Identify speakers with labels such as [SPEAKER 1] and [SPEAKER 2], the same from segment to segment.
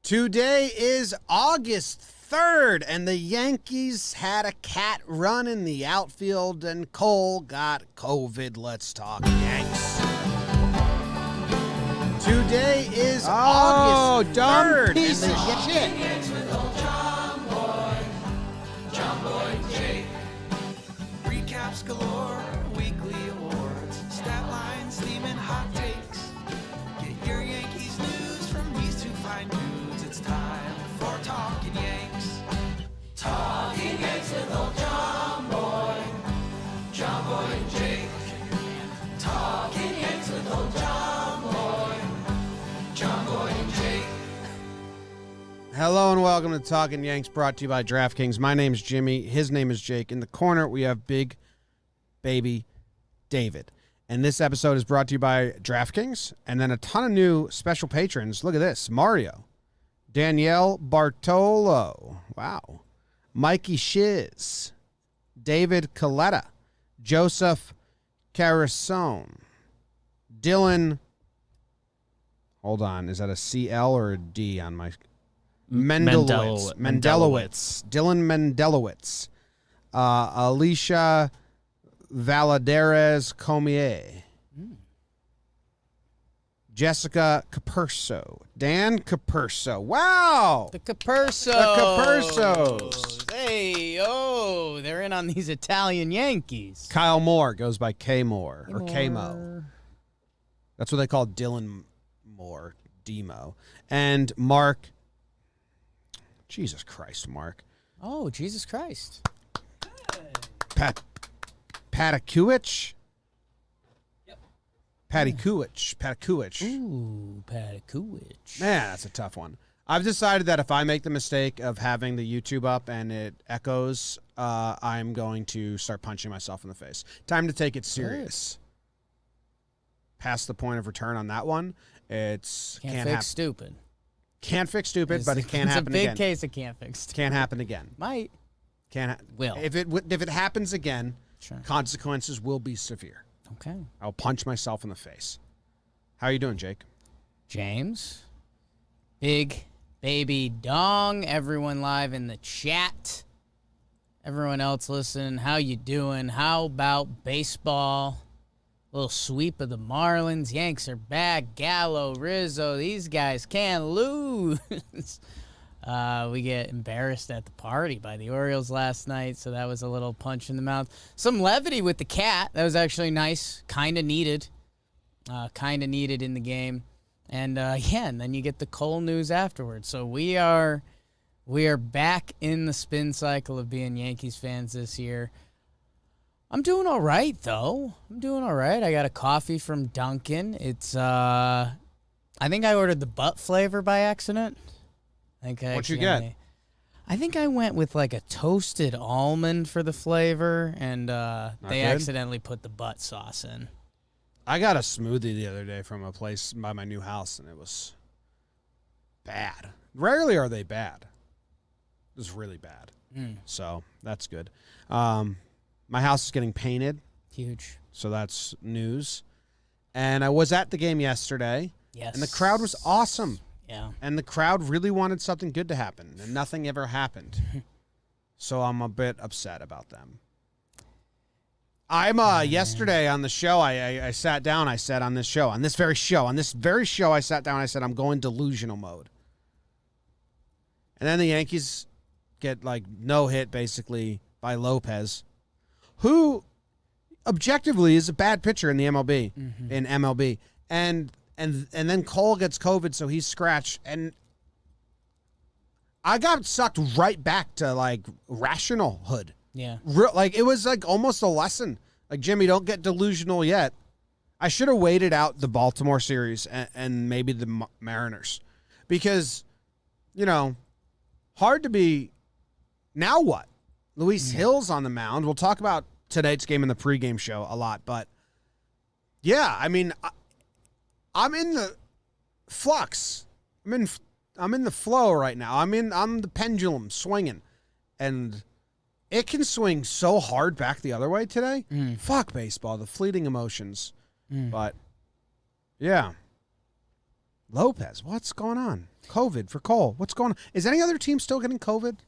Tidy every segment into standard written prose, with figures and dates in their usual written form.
[SPEAKER 1] Today is August 3rd, and the Yankees had a cat run in the outfield, and Cole got COVID. Let's talk Yanks. Today is August 3rd.
[SPEAKER 2] Piece
[SPEAKER 1] and
[SPEAKER 2] of shit.
[SPEAKER 3] JOMBOY Jake. Recaps galore, weekly awards, stat lines, theme, and hot takes. Get your Yankees news from these two fine dudes. It's time for Talkin' Yanks. Talkin' Yanks with old JOMBOY. JOMBOY and Jake. Talkin' Yanks with old JOMBOY. JOMBOY and Jake.
[SPEAKER 1] Hello and welcome to Talkin' Yanks, brought to you by DraftKings. My name's Jimmy. His name is Jake. In the corner, we have big baby David. And this episode is brought to you by DraftKings and then a ton of new special patrons. Look at this. Mario, Danielle Bartolo, wow, Mikey Shiz, David Coletta, Joseph Carasone, Dylan, hold on, is that a CL or a D on my... Mendelowitz. Dylan Mendelowitz. Alicia Valadares Comier. Jessica Capurso. Dan Capurso. Wow.
[SPEAKER 2] The Capursos. Hey, oh, they're in on these Italian Yankees.
[SPEAKER 1] Kyle Moore goes by K Moore or K-Mo. That's what they call Dylan Moore, Demo. And Mark. Jesus Christ, Mark.
[SPEAKER 2] Oh, Jesus Christ.
[SPEAKER 1] Patakewicz?
[SPEAKER 2] Yep.
[SPEAKER 1] Patakewicz.
[SPEAKER 2] Ooh, Patakewicz.
[SPEAKER 1] Man, that's a tough one. I've decided that if I make the mistake of having the YouTube up and it echoes, I'm going to start punching myself in the face. Time to take it serious. Past the point of return on that one, it's
[SPEAKER 2] Can't fix stupid.
[SPEAKER 1] Can't fix stupid, but it can't happen again.
[SPEAKER 2] It's a big case of can't fix stupid.
[SPEAKER 1] Can't happen again.
[SPEAKER 2] Might.
[SPEAKER 1] Will. If it happens again,
[SPEAKER 2] sure,
[SPEAKER 1] consequences will be severe.
[SPEAKER 2] Okay.
[SPEAKER 1] I'll punch myself in the face. How are you doing, Jake?
[SPEAKER 2] James. Big baby dong. Everyone live in the chat. Everyone else listening, how you doing? How about baseball? Little sweep of the Marlins. Yanks are back. Gallo, Rizzo, these guys can't lose. We get embarrassed at the party by the Orioles last night, so that was a little punch in the mouth. Some levity with the cat. That was actually nice. Kind of needed. In the game. And, and then you get the Cole news afterwards. So we are back in the spin cycle of being Yankees fans this year. I'm doing all right, though. I got a coffee from Dunkin'. It's, I think I ordered the butt flavor by accident.
[SPEAKER 1] What'd you get?
[SPEAKER 2] I think I went with like a toasted almond for the flavor, and they accidentally put the butt sauce in.
[SPEAKER 1] I got a smoothie the other day from a place by my new house, and it was bad. Rarely are they bad. It was really bad. So that's good. My house is getting painted.
[SPEAKER 2] Huge.
[SPEAKER 1] So that's news. And I was at the game yesterday.
[SPEAKER 2] Yes.
[SPEAKER 1] And the crowd was awesome.
[SPEAKER 2] Yeah.
[SPEAKER 1] And the crowd really wanted something good to happen, and nothing ever happened. So I'm a bit upset about them. Yesterday on the show, I sat down, I said on this very show, I sat down, I said, I'm going delusional mode. And then the Yankees get like no hit basically by Lopez, who objectively is a bad pitcher in the MLB, in MLB. And then Cole gets COVID, so he's scratched. And I got sucked right back to like rationalhood.
[SPEAKER 2] Yeah.
[SPEAKER 1] Like it was like almost a lesson. Like, Jimmy, don't get delusional yet. I should have waited out the Baltimore series and maybe the Mariners. Because, hard to be. Now what? Luis Hill's on the mound. We'll talk about tonight's game in the pregame show a lot, but yeah, I mean, I'm in the flux. I'm in the flow right now. I'm the pendulum swinging, and it can swing so hard back the other way today. Fuck baseball, the fleeting emotions. But yeah, Lopez, what's going on? COVID for Cole. What's going on? Is any other team still getting COVID?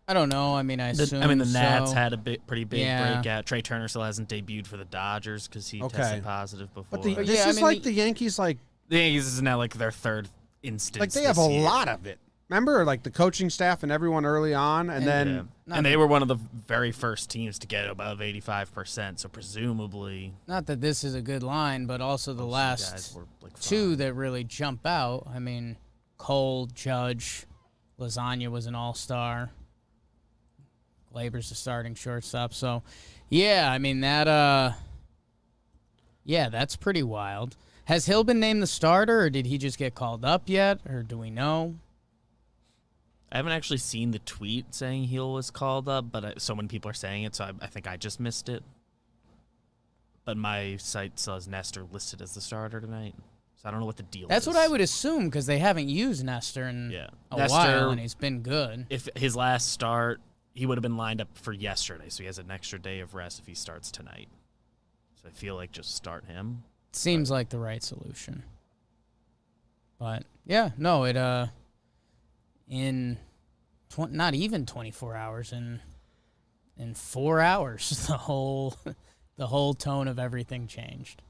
[SPEAKER 2] I don't know. I mean, I assume
[SPEAKER 4] the Nats
[SPEAKER 2] so.
[SPEAKER 4] had a pretty big
[SPEAKER 2] Yeah.
[SPEAKER 4] breakout. Trey Turner still hasn't debuted for the Dodgers because he tested positive before.
[SPEAKER 1] But this
[SPEAKER 2] yeah, I
[SPEAKER 1] is
[SPEAKER 2] mean,
[SPEAKER 1] like the Yankees, like
[SPEAKER 4] the Yankees is now like their third instance.
[SPEAKER 1] they have
[SPEAKER 4] this
[SPEAKER 1] a
[SPEAKER 4] year.
[SPEAKER 1] lot of it. Remember, like the coaching staff and everyone early on, and then
[SPEAKER 4] Yeah. And they were one of the very first teams to get above 85%. So presumably,
[SPEAKER 2] Not that this is a good line, but also the
[SPEAKER 4] most of
[SPEAKER 2] last
[SPEAKER 4] guys were, like,
[SPEAKER 2] two
[SPEAKER 4] fine.
[SPEAKER 2] that really jump out. I mean, Cole, Judge, Lasagna was an all-star. Glaber's the starting shortstop. So, yeah, I mean, that's pretty wild. Has Hill been named the starter, or did he just get called up yet, or do we know?
[SPEAKER 4] I haven't actually seen the tweet saying Hill was called up, but so many people are saying it, so I think I just missed it. But my site says Nestor listed as the starter tonight, so I don't know what the deal is.
[SPEAKER 2] That's what I would assume, because they haven't used Nestor in a
[SPEAKER 4] Nestor,
[SPEAKER 2] while, and he's been good.
[SPEAKER 4] If his last start, he would have been lined up for yesterday, so he has an extra day of rest if he starts tonight. So I feel like just start him.
[SPEAKER 2] Seems like the right solution. But, yeah, no, it, in not even 24 hours, in 4 hours, the whole tone of everything changed.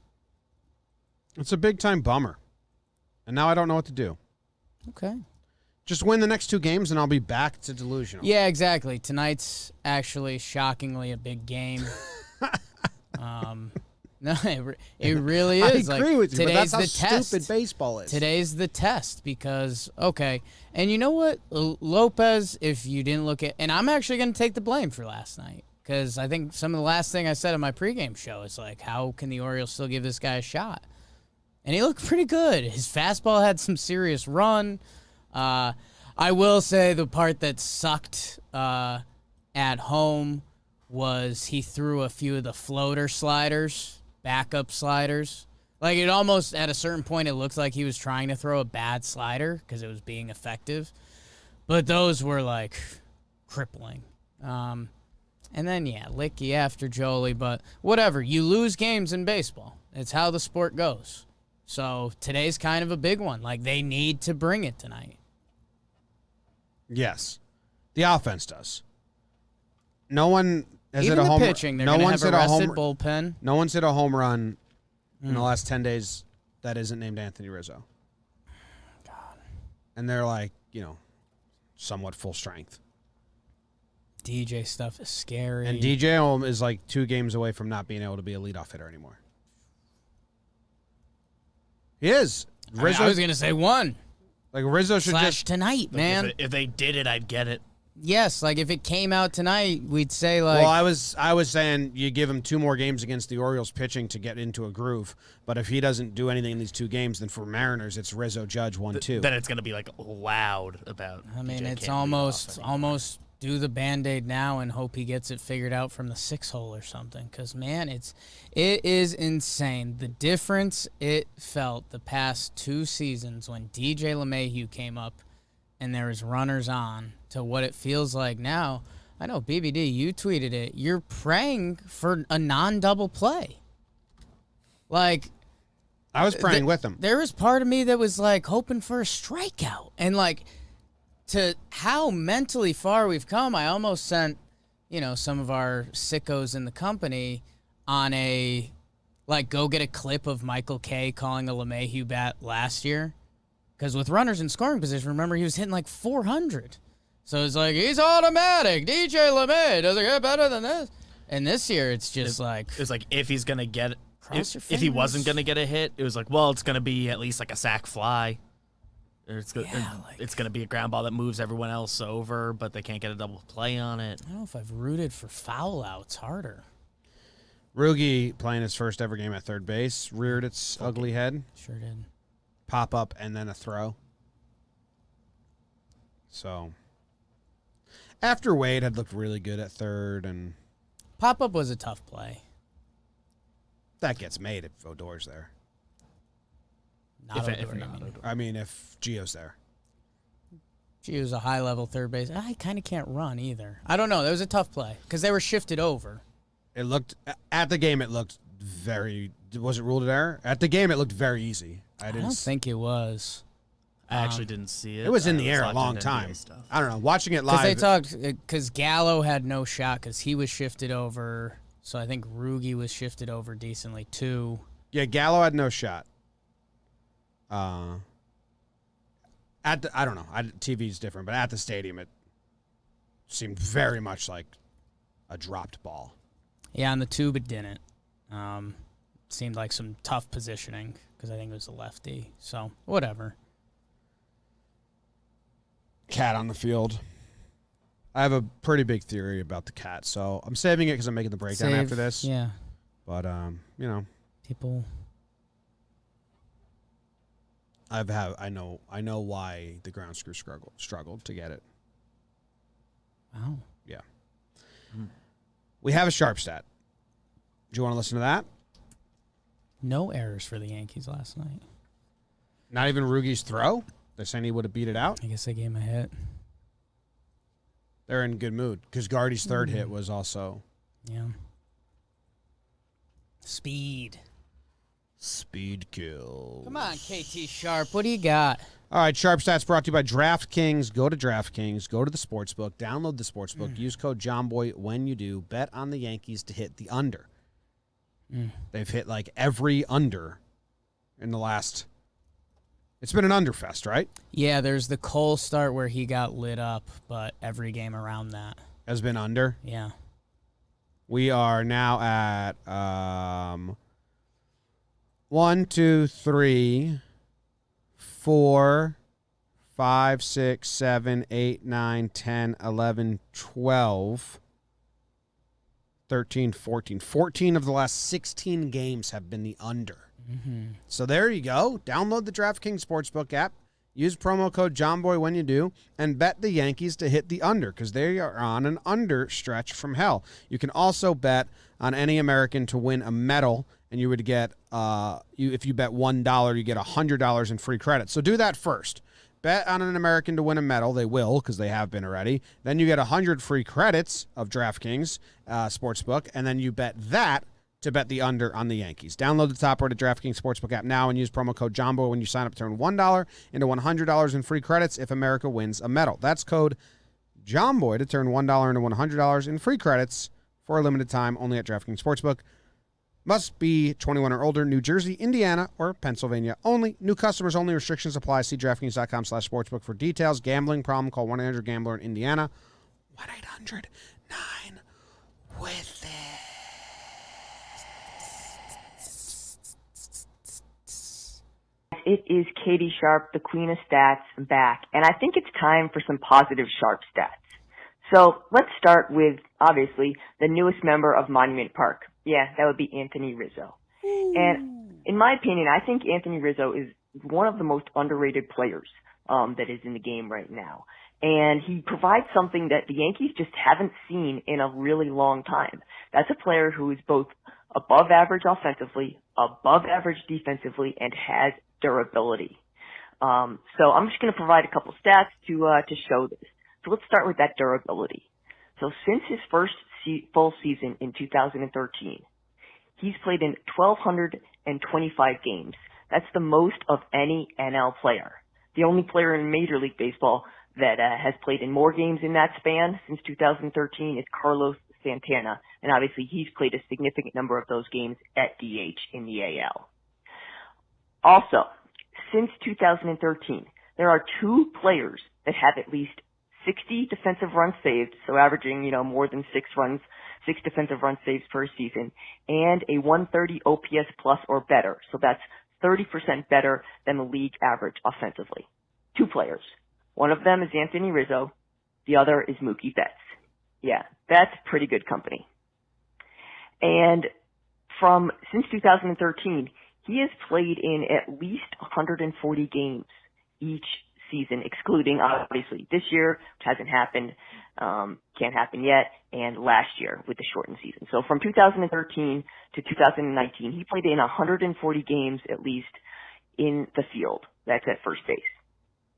[SPEAKER 1] it's a big time bummer. And now I don't know what to do.
[SPEAKER 2] Okay.
[SPEAKER 1] Just win the next 2 games, and I'll be back to delusional.
[SPEAKER 2] Yeah, exactly. Tonight's actually shockingly a big game. No, it really is.
[SPEAKER 1] I agree with you, but
[SPEAKER 2] today's
[SPEAKER 1] that's how
[SPEAKER 2] the test.
[SPEAKER 1] stupid baseball is.
[SPEAKER 2] Today's the test because, okay, and you know what? Lopez, if you didn't look at, and I'm actually going to take the blame for last night because I think some of the last thing I said on my pregame show is like, how can the Orioles still give this guy a shot? And he looked pretty good. His fastball had some serious run. I will say the part that sucked at home was he threw a few of the floater sliders, backup sliders. Like, it almost, at a certain point, it looked like he was trying to throw a bad slider because it was being effective. But those were, like, crippling. And then, yeah, Licky after Jolie. But whatever. You lose games in baseball. It's how the sport goes. So today's kind of a big one. Like, they need to bring it tonight.
[SPEAKER 1] Yes. The offense does. No one has
[SPEAKER 2] Even
[SPEAKER 1] hit a
[SPEAKER 2] the
[SPEAKER 1] home
[SPEAKER 2] pitching, they're
[SPEAKER 1] no
[SPEAKER 2] going to
[SPEAKER 1] one's
[SPEAKER 2] have
[SPEAKER 1] hit
[SPEAKER 2] a
[SPEAKER 1] a
[SPEAKER 2] rested
[SPEAKER 1] home
[SPEAKER 2] bullpen.
[SPEAKER 1] No one's hit a home run in the last 10 days that isn't named Anthony Rizzo.
[SPEAKER 2] God.
[SPEAKER 1] And they're like, somewhat full strength.
[SPEAKER 2] DJ stuff is scary.
[SPEAKER 1] And DJ is like 2 games away from not being able to be a leadoff hitter anymore. He is. Rizzo,
[SPEAKER 2] I was going to say one.
[SPEAKER 1] like Rizzo should
[SPEAKER 2] Slash
[SPEAKER 1] just
[SPEAKER 2] tonight, man.
[SPEAKER 4] If they did it, I'd get it.
[SPEAKER 2] Yes, like if it came out tonight, we'd say like.
[SPEAKER 1] Well, I was saying you give him 2 more games against the Orioles pitching to get into a groove. But if he doesn't do anything in these 2 games, then for Mariners it's Rizzo, Judge 1-2.
[SPEAKER 4] Then it's going to be like loud about.
[SPEAKER 2] I mean,
[SPEAKER 4] DJ
[SPEAKER 2] it's
[SPEAKER 4] can't lead off anymore.
[SPEAKER 2] almost do the Band-Aid now and hope he gets it figured out from the 6-hole or something. Because man, it is insane the difference it felt the past 2 seasons when DJ LeMahieu came up and there was runners on to what it feels like now. I know, BBD, you tweeted it. You're praying for a non-double play. Like,
[SPEAKER 1] I was praying with him.
[SPEAKER 2] there was part of me that was like hoping for a strikeout. And like, to how mentally far we've come, I almost sent, some of our sickos in the company on a, like, go get a clip of Michael Kay calling a LeMahieu bat last year. Because with runners in scoring position, remember, he was hitting like 400. So it's like, he's automatic. DJ LeMahieu, does it get better than this? And this year, it's just like...
[SPEAKER 4] It was like, if he's going to get...
[SPEAKER 2] Cross your
[SPEAKER 4] If he wasn't
[SPEAKER 2] fingers.
[SPEAKER 4] going to get a hit, it was like, well, it's going to be at least like a sac fly. Or it's going to be a ground ball that moves everyone else over, but they can't get a double play on it.
[SPEAKER 2] I don't know if I've rooted for foul outs harder.
[SPEAKER 1] Rugi playing his first ever game at third base, reared its ugly head,
[SPEAKER 2] Sure did.
[SPEAKER 1] pop up, and then a throw. So, after Wade had looked really good at third, and
[SPEAKER 2] Pop-up was a tough play.
[SPEAKER 1] that gets made if Odor's there.
[SPEAKER 2] Not
[SPEAKER 4] If
[SPEAKER 2] Odor,
[SPEAKER 4] not
[SPEAKER 2] you mean.
[SPEAKER 4] Odor.
[SPEAKER 1] I mean, if Gio's there.
[SPEAKER 2] She was a high-level third base. I kind of can't run either. I don't know. That was a tough play because they were shifted over.
[SPEAKER 1] It looked, at the game, it looked very, was it ruled an error? At the game, it looked very easy.
[SPEAKER 2] I don't think it was.
[SPEAKER 4] I actually didn't see it.
[SPEAKER 1] It was in the air a
[SPEAKER 4] locked
[SPEAKER 1] long
[SPEAKER 4] into
[SPEAKER 1] time.
[SPEAKER 4] NBA stuff.
[SPEAKER 1] I don't know. Watching it live.
[SPEAKER 2] Because they talked, because Gallo had no shot because he was shifted over. So I think Rugi was shifted over decently too.
[SPEAKER 1] Yeah, Gallo had no shot. I don't know. TV's different, but at the stadium, it seemed very much like a dropped ball.
[SPEAKER 2] Yeah, on the tube it didn't. Seemed like some tough positioning because I think it was a lefty. So whatever.
[SPEAKER 1] Cat on the field. I have a pretty big theory about the cat, so I'm saving it because I'm making the breakdown after this.
[SPEAKER 2] Yeah.
[SPEAKER 1] But
[SPEAKER 2] People.
[SPEAKER 1] I know why the ground screw struggled to get it.
[SPEAKER 2] Wow.
[SPEAKER 1] Yeah. We have a sharp stat. Do you want to listen to that?
[SPEAKER 2] No errors for the Yankees last night.
[SPEAKER 1] Not even Rugi's throw? They're saying he would have beat it out?
[SPEAKER 2] I guess they gave him a hit.
[SPEAKER 1] They're in good mood because Gardy's third hit was also...
[SPEAKER 2] Yeah. Speed
[SPEAKER 1] kill.
[SPEAKER 2] Come on, KT Sharp. What do you got?
[SPEAKER 1] All right, Sharp Stats brought to you by DraftKings. Go to DraftKings. Go to the Sportsbook. Download the Sportsbook. Use code JOMBOY when you do. Bet on the Yankees to hit the under. They've hit like every under in the last... It's been an underfest, right?
[SPEAKER 2] Yeah, there's the Cole start where he got lit up, but every game around that
[SPEAKER 1] Has been under.
[SPEAKER 2] Yeah.
[SPEAKER 1] We are now at 1, 2, 3, 4, 5, 6, 7, 8, 9, 10, 11, 12, 13, 14. 14 of the last 16 games have been the under. So there you go. Download the DraftKings Sportsbook app. Use promo code JOMBOY when you do, and bet the Yankees to hit the under because they are on an under stretch from hell. You can also bet on any American to win a medal, and you would get, if you bet $1, you get $100 in free credit. So do that first. Bet on an American to win a medal. They will because they have been already. Then you get 100 free credits of DraftKings Sportsbook, and then you bet that to bet the under on the Yankees. Download the top-rated DraftKings Sportsbook app now and use promo code JOMBOY when you sign up to turn $1 into $100 in free credits if America wins a medal. That's code JOMBOY to turn $1 into $100 in free credits for a limited time only at DraftKings Sportsbook. Must be 21 or older, New Jersey, Indiana, or Pennsylvania only. New customers only. Restrictions apply. See DraftKings.com/sportsbook for details. Gambling problem? Call 1-800-GAMBLER in Indiana. 1-800-9-WITH-IT.
[SPEAKER 5] It is Katie Sharp, the Queen of Stats, back, and I think it's time for some positive Sharp stats. So let's start with, obviously, the newest member of Monument Park. Yeah, that would be Anthony Rizzo. And in my opinion, I think Anthony Rizzo is one of the most underrated players that is in the game right now. And he provides something that the Yankees just haven't seen in a really long time. That's a player who is both above average offensively, above average defensively, and has durability. So I'm just going to provide a couple stats to show this. So let's start with that durability. So since his first full season in 2013, he's played in 1,225 games. That's the most of any NL player. The only player in Major League Baseball that has played in more games in that span since 2013 is Carlos Santana, and obviously he's played a significant number of those games at DH in the AL. Also, since 2013, there are two players that have at least 60 defensive runs saved, so averaging, more than 6 defensive runs saved per season, and a 130 OPS plus or better. So that's 30% better than the league average offensively. Two players. One of them is Anthony Rizzo. The other is Mookie Betts. Yeah, that's pretty good company. And since 2013, he has played in at least 140 games each season, excluding, obviously, this year, which hasn't happened, can't happen yet, and last year with the shortened season. So from 2013 to 2019, he played in 140 games at least in the field. That's at first base.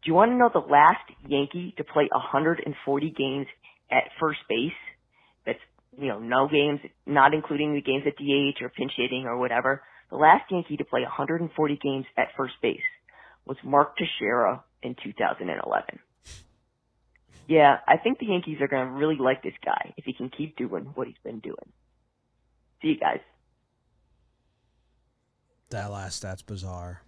[SPEAKER 5] Do you want to know the last Yankee to play 140 games at first base? That's, no games, not including the games at DH or pinch hitting or whatever. The The last Yankee to play 140 games at first base was Mark Teixeira in 2011. Yeah, I think the Yankees are going to really like this guy if he can keep doing what he's been doing. See you guys.
[SPEAKER 1] That last stat's bizarre.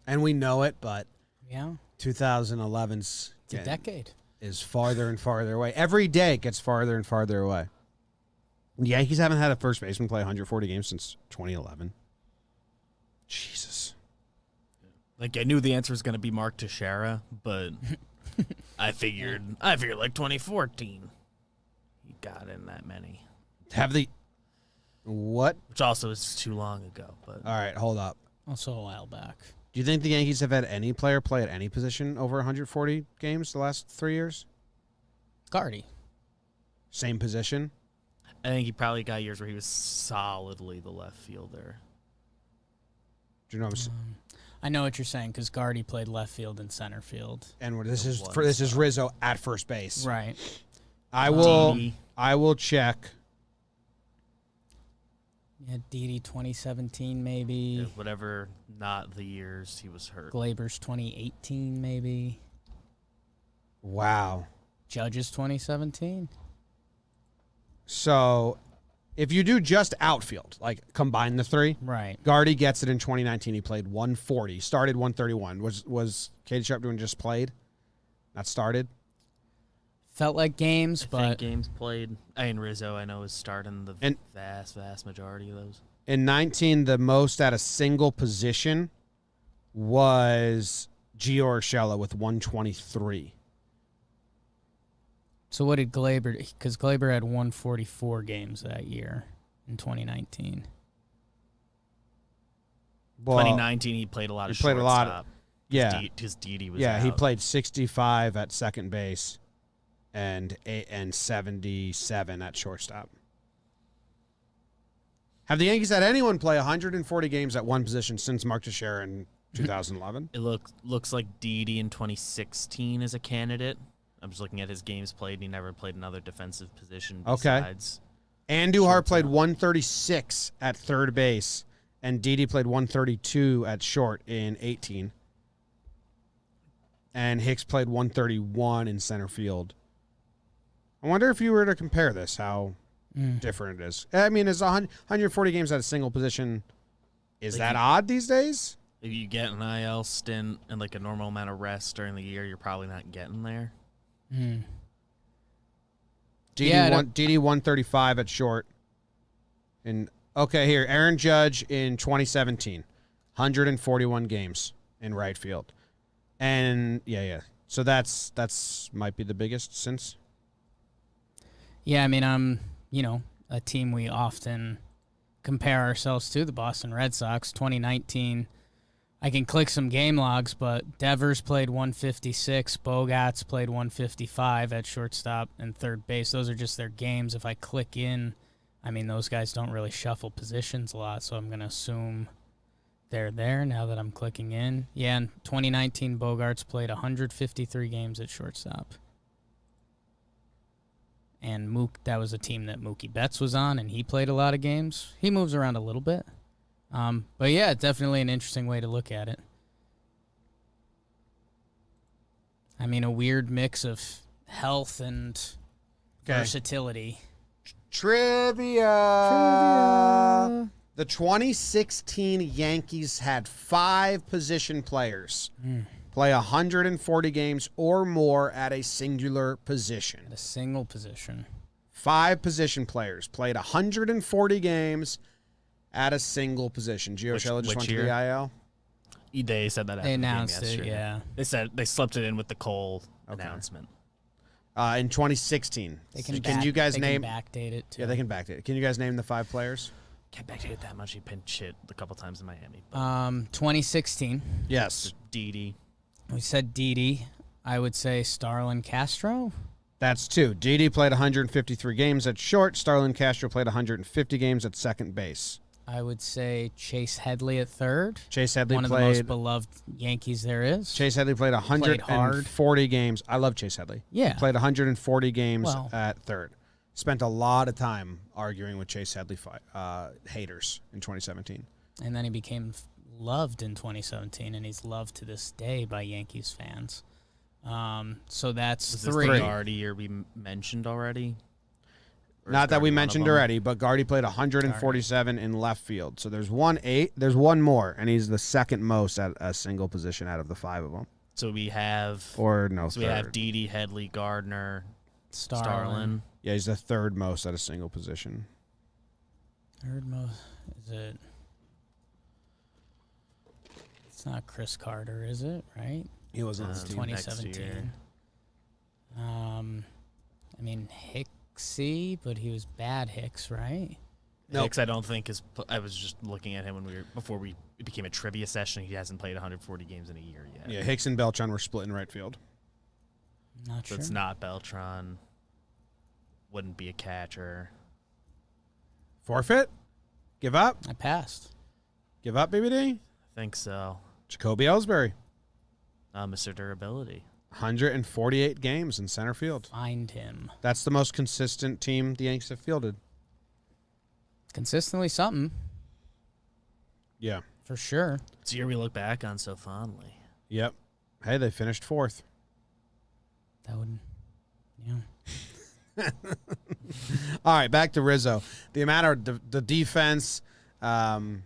[SPEAKER 1] And we know it, but
[SPEAKER 2] Yeah.
[SPEAKER 1] 2011's
[SPEAKER 2] It's a decade.
[SPEAKER 1] is farther and farther away. Every day it gets farther and farther away. The Yankees haven't had a first baseman play 140 games since 2011. Jesus.
[SPEAKER 4] Like, I knew the answer was going to be Mark Teixeira, but I figured like 2014 he got in that many.
[SPEAKER 1] Have the what?
[SPEAKER 4] Which also is too long ago. But
[SPEAKER 1] All right, hold up.
[SPEAKER 2] Also a while back.
[SPEAKER 1] Do you think the Yankees have had any player play at any position over 140 games the last 3 years?
[SPEAKER 2] Gardy.
[SPEAKER 1] Same position?
[SPEAKER 4] I think he probably got years where he was solidly the left fielder.
[SPEAKER 1] Do you know?
[SPEAKER 2] I know what you're saying because Gardy played left field and center field.
[SPEAKER 1] And this is Rizzo at first base.
[SPEAKER 2] Right.
[SPEAKER 1] I will check.
[SPEAKER 2] Yeah, Didi 2017 maybe.
[SPEAKER 4] Whatever, not the years he was hurt.
[SPEAKER 2] Glaber's 2018 maybe.
[SPEAKER 1] Wow.
[SPEAKER 2] Judge's 2017.
[SPEAKER 1] So, if you do just outfield, like combine the three,
[SPEAKER 2] Right.
[SPEAKER 1] Gardy gets it in 2019. He played 140, started 131. Was Katie Sharp doing just played? Not started?
[SPEAKER 2] Felt like games,
[SPEAKER 4] I
[SPEAKER 2] but
[SPEAKER 4] think games played. Rizzo, I know, is starting the
[SPEAKER 1] And-
[SPEAKER 4] vast majority of those.
[SPEAKER 1] In 19, the most at a single position was Gio Urshela with 123.
[SPEAKER 2] so what did Glaber? Because Glaber had 144 games that year in 2019.
[SPEAKER 1] Well,
[SPEAKER 4] 2019, he played a lot of
[SPEAKER 1] he played a lot.
[SPEAKER 4] shortstop.
[SPEAKER 1] Yeah.
[SPEAKER 4] His Didi was
[SPEAKER 1] Yeah, he
[SPEAKER 4] out.
[SPEAKER 1] played 65 at second base and 77 at shortstop. Have the Yankees had anyone play 140 games at one position since Mark Teixeira in 2011?
[SPEAKER 4] It looks like Didi in 2016 is a candidate. I'm just looking at his games played. He never played another defensive position besides.
[SPEAKER 1] Andujar played 136 at third base, and Didi played 132 at short in 18. And Hicks played 131 in center field. I wonder if you were to compare this, how different it is. I mean, is 140 games at a single position, is that odd these days?
[SPEAKER 4] If you get an IL stint and like a normal amount of rest during the year, you're probably not getting there.
[SPEAKER 1] Didi 135 at short. Here, Aaron Judge in 2017, 141 games in right field. And yeah. So that's might be the biggest since.
[SPEAKER 2] Yeah, I mean, a team we often compare ourselves to, the Boston Red Sox. 2019, I can click some game logs, but Devers played 156, Bogarts played 155 at shortstop and third base. Those are just their games. If I click in, I mean, those guys don't really shuffle positions a lot, so I'm going to assume they're there now that I'm clicking in. Yeah, in 2019, Bogarts played 153 games at shortstop. And that was a team that Mookie Betts was on, and he played a lot of games. He moves around a little bit. But, yeah, definitely an interesting way to look at it. I mean, a weird mix of health and versatility.
[SPEAKER 1] Trivia. The 2016 Yankees had 5 position players play 140 games or more at a singular position.
[SPEAKER 2] At a single position.
[SPEAKER 1] 5 position players played 140 games at a single position. Gio Urshela just went to the IL.
[SPEAKER 4] They said that after
[SPEAKER 2] They
[SPEAKER 4] the game
[SPEAKER 2] announced it,
[SPEAKER 4] yesterday.
[SPEAKER 2] yeah.
[SPEAKER 4] They said they slipped it in with the Cole announcement.
[SPEAKER 1] In 2016.
[SPEAKER 2] They
[SPEAKER 1] Can you guys name?
[SPEAKER 2] backdate it, too.
[SPEAKER 1] Yeah, they can backdate it. Can you guys name the 5 players?
[SPEAKER 4] Can't backdate it that much. He pinched shit a couple times in Miami.
[SPEAKER 2] 2016.
[SPEAKER 1] Yes.
[SPEAKER 4] Didi.
[SPEAKER 2] We said Didi. I would say Starlin Castro.
[SPEAKER 1] That's 2. Didi played 153 games at short. Starlin Castro played 150 games at second base.
[SPEAKER 2] I would say Chase Headley at third.
[SPEAKER 1] Chase Headley
[SPEAKER 2] one of the most beloved Yankees there is.
[SPEAKER 1] Chase Headley played 140 games. I love Chase Headley.
[SPEAKER 2] Yeah.
[SPEAKER 1] Played 140 games at third. Spent a lot of time arguing with Chase Headley haters in 2017.
[SPEAKER 2] And then he became loved in 2017, and he's loved to this day by Yankees fans. So that's
[SPEAKER 4] Was
[SPEAKER 2] three.
[SPEAKER 4] this the Gardy year we mentioned already? Or
[SPEAKER 1] Not
[SPEAKER 4] is
[SPEAKER 1] that we
[SPEAKER 4] Gardy one of
[SPEAKER 1] mentioned
[SPEAKER 4] them?
[SPEAKER 1] already, but Gardy played 147 in left field. So there's one more, and he's the second most at a single position out of the 5 of them.
[SPEAKER 4] So we have
[SPEAKER 1] We
[SPEAKER 4] have Didi, Headley, Gardner, Starlin.
[SPEAKER 1] Yeah, he's the third most at a single position.
[SPEAKER 2] Third most. Is it? It's not Chris Carter, is it? Right?
[SPEAKER 1] He wasn't on this team.
[SPEAKER 2] 2017. I mean Hicksy, but he was bad Hicks, right?
[SPEAKER 1] Nope.
[SPEAKER 4] Hicks, I don't think is. I was just looking at him before it became a trivia session. He hasn't played 140 games in a year yet.
[SPEAKER 1] Yeah, Hicks and Beltran were split in right field.
[SPEAKER 2] Not
[SPEAKER 4] So
[SPEAKER 2] sure.
[SPEAKER 4] it's not Beltran. Wouldn't be a catcher.
[SPEAKER 1] Forfeit? Give up?
[SPEAKER 2] I passed.
[SPEAKER 1] Give up, BBD?
[SPEAKER 4] I think so.
[SPEAKER 1] Jacoby Ellsbury.
[SPEAKER 4] Mr. Durability.
[SPEAKER 1] 148 games in center field.
[SPEAKER 2] Find him.
[SPEAKER 1] That's the most consistent team the Yankees have fielded.
[SPEAKER 2] Consistently something,
[SPEAKER 1] Yeah.
[SPEAKER 2] for sure.
[SPEAKER 4] It's a year we look back on so fondly.
[SPEAKER 1] Yep. Hey, they finished 4th.
[SPEAKER 2] That would, yeah.
[SPEAKER 1] All right, back to Rizzo. The amount of the defense, the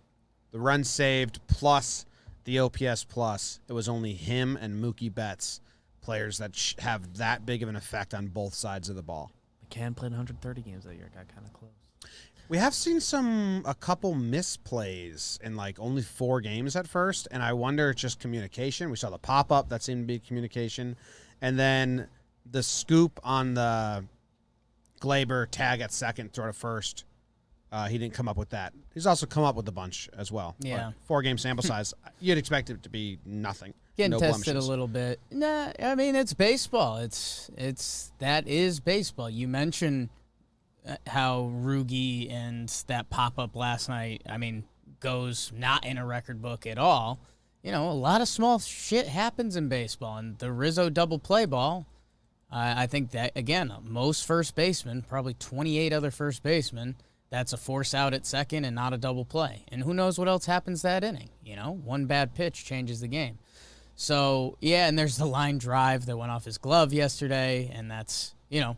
[SPEAKER 1] runs saved, plus the OPS plus, it was only him and Mookie Betts, players that have that big of an effect on both sides of the ball.
[SPEAKER 4] McCann played 130 games that year. Got kind of close.
[SPEAKER 1] We have seen a couple misplays in like only 4 games at first, and I wonder it's just communication. We saw the pop-up, that seemed to be communication. And then the scoop on the Glaber tag at second, throw to first. He didn't come up with that. He's also come up with a bunch as well.
[SPEAKER 2] Yeah.
[SPEAKER 1] 4-game sample size. You'd expect it to be nothing.
[SPEAKER 2] Getting
[SPEAKER 1] no
[SPEAKER 2] tested
[SPEAKER 1] blemishes.
[SPEAKER 2] a little bit. Nah, I mean it's baseball. That is baseball. You mentioned how Rugi and that pop-up last night, I mean, goes not in a record book at all. You know, a lot of small shit happens in baseball, and the Rizzo double play ball, I think that, again, most first basemen, probably 28 other first basemen, that's a force out at second and not a double play. And who knows what else happens that inning, you know? One bad pitch changes the game. So, yeah, and there's the line drive that went off his glove yesterday, and that's, you know,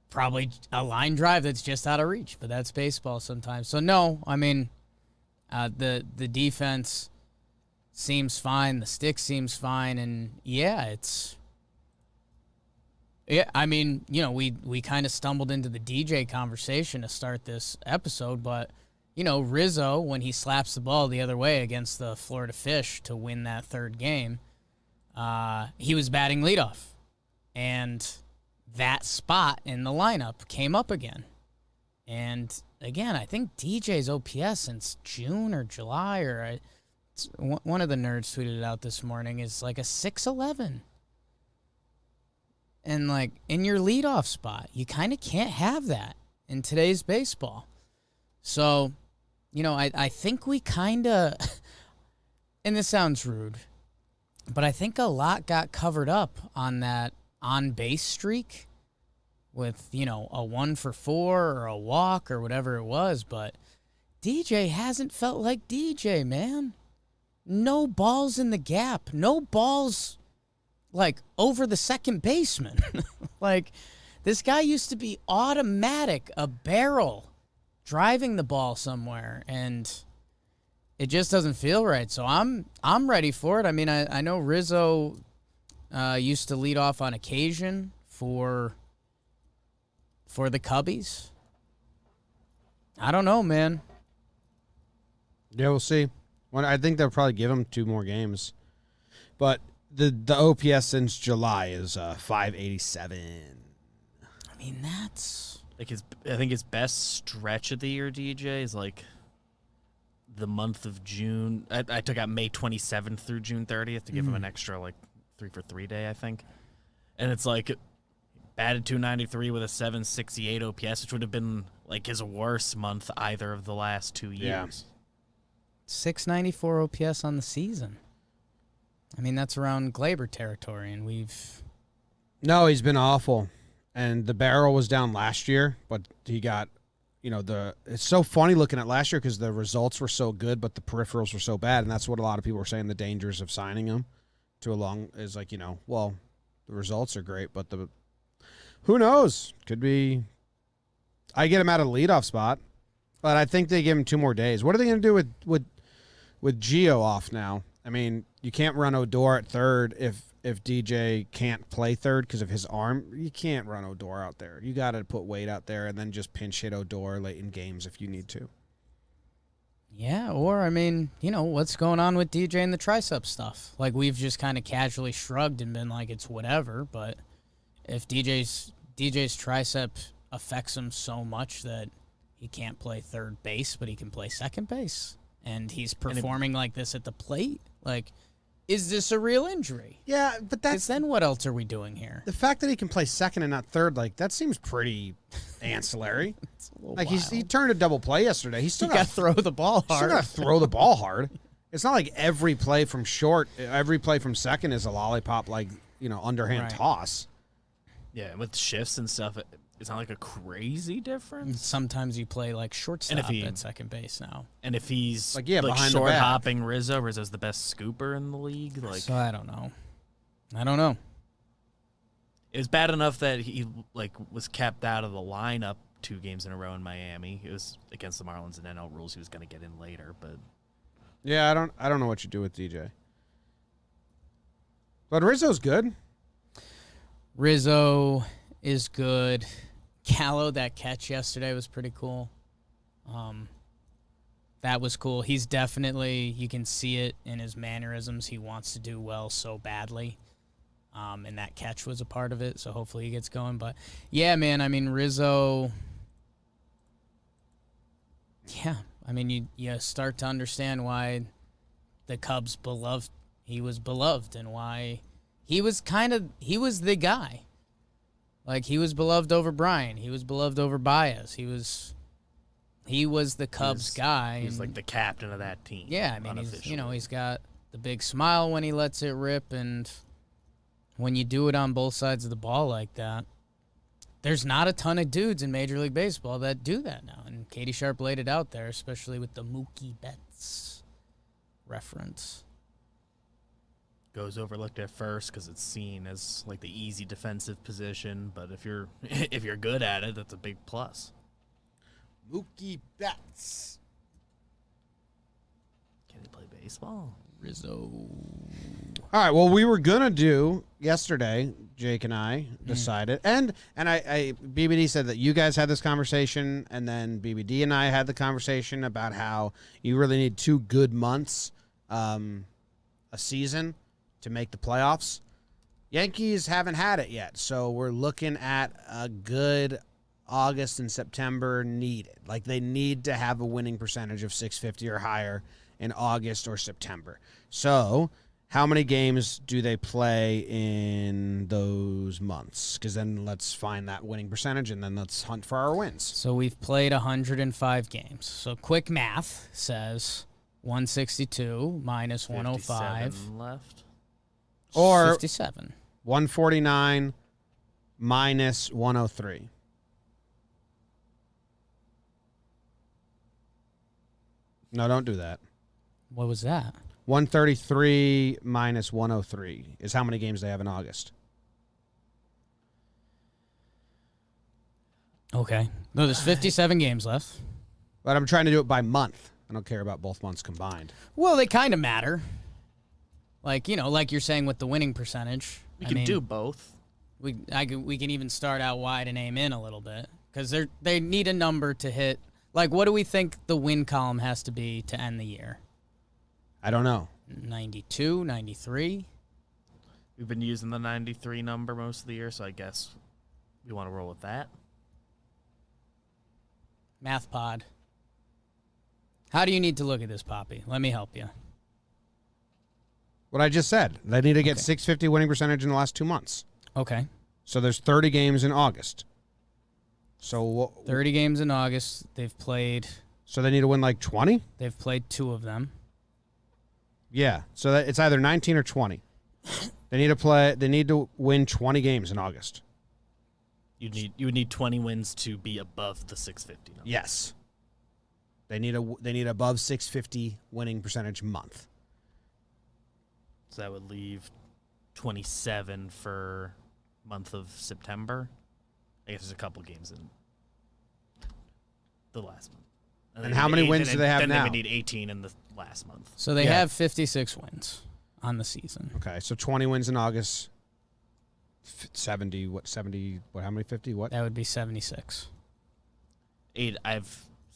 [SPEAKER 2] probably a line drive that's just out of reach, but that's baseball sometimes. So, no, I mean, the defense seems fine. The stick seems fine. And, yeah, I mean, you know, we kind of stumbled into the DJ conversation to start this episode, but, you know, Rizzo, when he slaps the ball the other way against the Florida Fish to win that third game, he was batting leadoff. And that spot in the lineup came up again. And, again, I think DJ's OPS since June or July, one of the nerds tweeted it out this morning, is like a 611. And, like, in your leadoff spot, you kind of can't have that in today's baseball. So, you know, I think we kind of, and this sounds rude, but I think a lot got covered up on that on-base streak with, you know, a 1 for 4 or a walk or whatever it was. But DJ hasn't felt like DJ, man. No balls in the gap. No balls, like, over the second baseman. Like, this guy used to be automatic, a barrel, driving the ball somewhere, and it just doesn't feel right. So I'm ready for it. I mean, I know Rizzo used to lead off on occasion for the Cubbies. I don't know, man.
[SPEAKER 1] Yeah, we'll see. I think they'll probably give him 2 more games. But the OPS since July is 587.
[SPEAKER 2] I mean, that's
[SPEAKER 4] Like I think his best stretch of the year, DJ, is like the month of June. I took out May 27th through June 30th to give him an extra like 3 for 3 day, I think. And it's like batted 293 with a 768 OPS, which would have been like his worst month either of the last 2 years.
[SPEAKER 2] 694 OPS on the season. I mean, that's around Glaber territory, and
[SPEAKER 1] No, he's been awful. And the barrel was down last year, but he got, it's so funny looking at last year because the results were so good, but the peripherals were so bad, and that's what a lot of people were saying. The dangers of signing him is like, well, the results are great, but who knows? Could be. I get him out of the leadoff spot, but I think they give him 2 more days. What are they going to do with Gio off now? I mean, you can't run Odor at third if DJ can't play third because of his arm. You can't run Odor out there. You got to put Wade out there and then just pinch hit Odor late in games if you need to.
[SPEAKER 2] Yeah, or, I mean, what's going on with DJ and the tricep stuff? Like, we've just kind of casually shrugged and been like, it's whatever, but if DJ's tricep affects him so much that he can't play third base, but he can play second base, and he's performing like this at the plate, like, is this a real injury?
[SPEAKER 1] Yeah, but
[SPEAKER 2] then what else are we doing here?
[SPEAKER 1] The fact that he can play second and not third, like, that seems pretty ancillary.
[SPEAKER 2] It's a little
[SPEAKER 1] Like,
[SPEAKER 2] wild.
[SPEAKER 1] he turned a double play yesterday. He's still
[SPEAKER 2] got to throw the ball
[SPEAKER 1] Still
[SPEAKER 2] hard.
[SPEAKER 1] got to throw the ball hard. It's not like every play from short, every play from second is a lollipop, like, underhand
[SPEAKER 2] Right.
[SPEAKER 1] toss.
[SPEAKER 4] Yeah, and with shifts and stuff, it's not like a crazy difference.
[SPEAKER 2] Sometimes you play like shortstop
[SPEAKER 4] he-
[SPEAKER 2] at second base now.
[SPEAKER 4] And if he's
[SPEAKER 1] Like, behind the
[SPEAKER 4] short
[SPEAKER 1] back.
[SPEAKER 4] hopping Rizzo's the best scooper in the league. Like,
[SPEAKER 2] So I don't know.
[SPEAKER 4] it was bad enough that he was kept out of the lineup 2 games in a row in Miami. It was against the Marlins and NL rules. He was going to get in later, but
[SPEAKER 1] Yeah, I don't know what you do with DJ. But Rizzo's good.
[SPEAKER 2] Rizzo is good. Gallo, that catch yesterday was pretty cool. That was cool. He's definitely, you can see it in his mannerisms. He wants to do well so badly. And that catch was a part of it, so hopefully he gets going. But, yeah, man, I mean, Rizzo, yeah, I mean, you start to understand why the Cubs he was beloved and why he was the guy. Like, he was beloved over Bryant. He was beloved over Baez. He was the Cubs guy.
[SPEAKER 4] He's like the captain of that team.
[SPEAKER 2] Yeah, I mean, he's got the big smile when he lets it rip, and when you do it on both sides of the ball like that, there's not a ton of dudes in Major League Baseball that do that now. And Katie Sharp laid it out there, especially with the Mookie Betts reference.
[SPEAKER 4] Goes overlooked at first because it's seen as like the easy defensive position, but if you're good at it, that's a big plus.
[SPEAKER 1] Mookie Betts.
[SPEAKER 4] Can he play baseball?
[SPEAKER 2] Rizzo.
[SPEAKER 1] All right, well, we were going to do yesterday, Jake and I decided, and I BBD said that you guys had this conversation, and then BBD and I had the conversation about how you really need 2 good months a season to make the playoffs. Yankees haven't had it yet, so we're looking at a good August and September needed. Like, they need to have a winning percentage of 650 or higher in August or September. So how many games do they play in those months? Because then let's find that winning percentage, and then let's hunt for our wins.
[SPEAKER 2] So we've played 105 games. So quick math says 162 minus 105.
[SPEAKER 4] 57 left.
[SPEAKER 1] Or
[SPEAKER 2] 57.
[SPEAKER 1] 149 minus 103. No, don't do that.
[SPEAKER 2] What was that?
[SPEAKER 1] 133 minus 103 is how many games they have in August.
[SPEAKER 2] Okay. No, there's 57 games left.
[SPEAKER 1] But I'm trying to do it by month. I don't care about both months combined.
[SPEAKER 2] Well, they kind of matter. Like, like you're saying with the winning percentage.
[SPEAKER 4] We can do both.
[SPEAKER 2] We can even start out wide and aim in a little bit because they need a number to hit. Like, what do we think the win column has to be to end the year?
[SPEAKER 1] I don't know.
[SPEAKER 2] 92, 93?
[SPEAKER 4] We've been using the 93 number most of the year, so I guess we want to roll with that.
[SPEAKER 2] Math pod. How do you need to look at this, Poppy? Let me help you.
[SPEAKER 1] What I just said. They need to get
[SPEAKER 2] Okay.
[SPEAKER 1] 650 winning percentage in the last 2 months.
[SPEAKER 2] Okay.
[SPEAKER 1] So there's 30 games in August. So
[SPEAKER 2] 30 games in August. They've played
[SPEAKER 1] they need to win like 20?
[SPEAKER 2] 2 of them.
[SPEAKER 1] Yeah. So it's either 19 or 20. They need to win 20 games in August.
[SPEAKER 4] You would need 20 wins to be above the 650 number.
[SPEAKER 1] Yes. They need above 650 winning percentage month.
[SPEAKER 4] So that would leave 27 for month of September. I guess there's a couple games in the last month.
[SPEAKER 1] And how many wins do they have
[SPEAKER 4] then
[SPEAKER 1] now?
[SPEAKER 4] Then they would need 18 in the last month.
[SPEAKER 2] So they have 56 wins on the season.
[SPEAKER 1] Okay, so 20 wins in August. 70, how many 50? What?
[SPEAKER 2] That would be 76.
[SPEAKER 4] I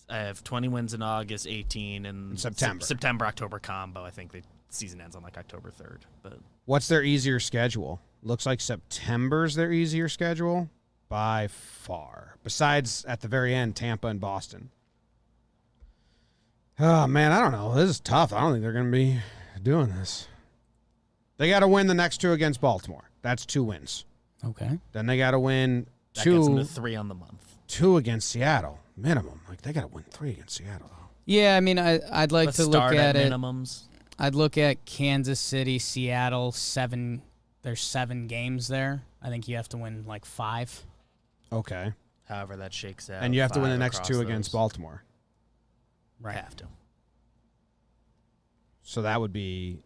[SPEAKER 4] have 20 wins in August, 18 in
[SPEAKER 1] September.
[SPEAKER 4] September, October combo. I think the season ends on like October 3rd. But
[SPEAKER 1] What's their easier schedule? Looks like September's their easier schedule by far. Besides, at the very end, Tampa and Boston. Oh, man, I don't know. This is tough. I don't think they're going to be doing this. They got to win the next two against Baltimore. That's 2 wins.
[SPEAKER 2] Okay.
[SPEAKER 1] Then they got to win
[SPEAKER 4] that gets them to
[SPEAKER 1] 2
[SPEAKER 4] 3 on the month.
[SPEAKER 1] 2 against Seattle. Minimum. Like, they got to win 3 against Seattle, though.
[SPEAKER 2] Yeah, I mean, I'd like
[SPEAKER 4] Let's
[SPEAKER 2] to look
[SPEAKER 4] start
[SPEAKER 2] at it.
[SPEAKER 4] minimums.
[SPEAKER 2] I'd look at Kansas City, Seattle, 7. There's 7 games there. I think you have to win like 5.
[SPEAKER 1] Okay.
[SPEAKER 4] However that shakes out.
[SPEAKER 1] And you have to win the
[SPEAKER 4] 5
[SPEAKER 1] next
[SPEAKER 4] across
[SPEAKER 1] 2 against
[SPEAKER 4] those.
[SPEAKER 1] Baltimore.
[SPEAKER 2] Right.
[SPEAKER 4] Have to.
[SPEAKER 1] So that would be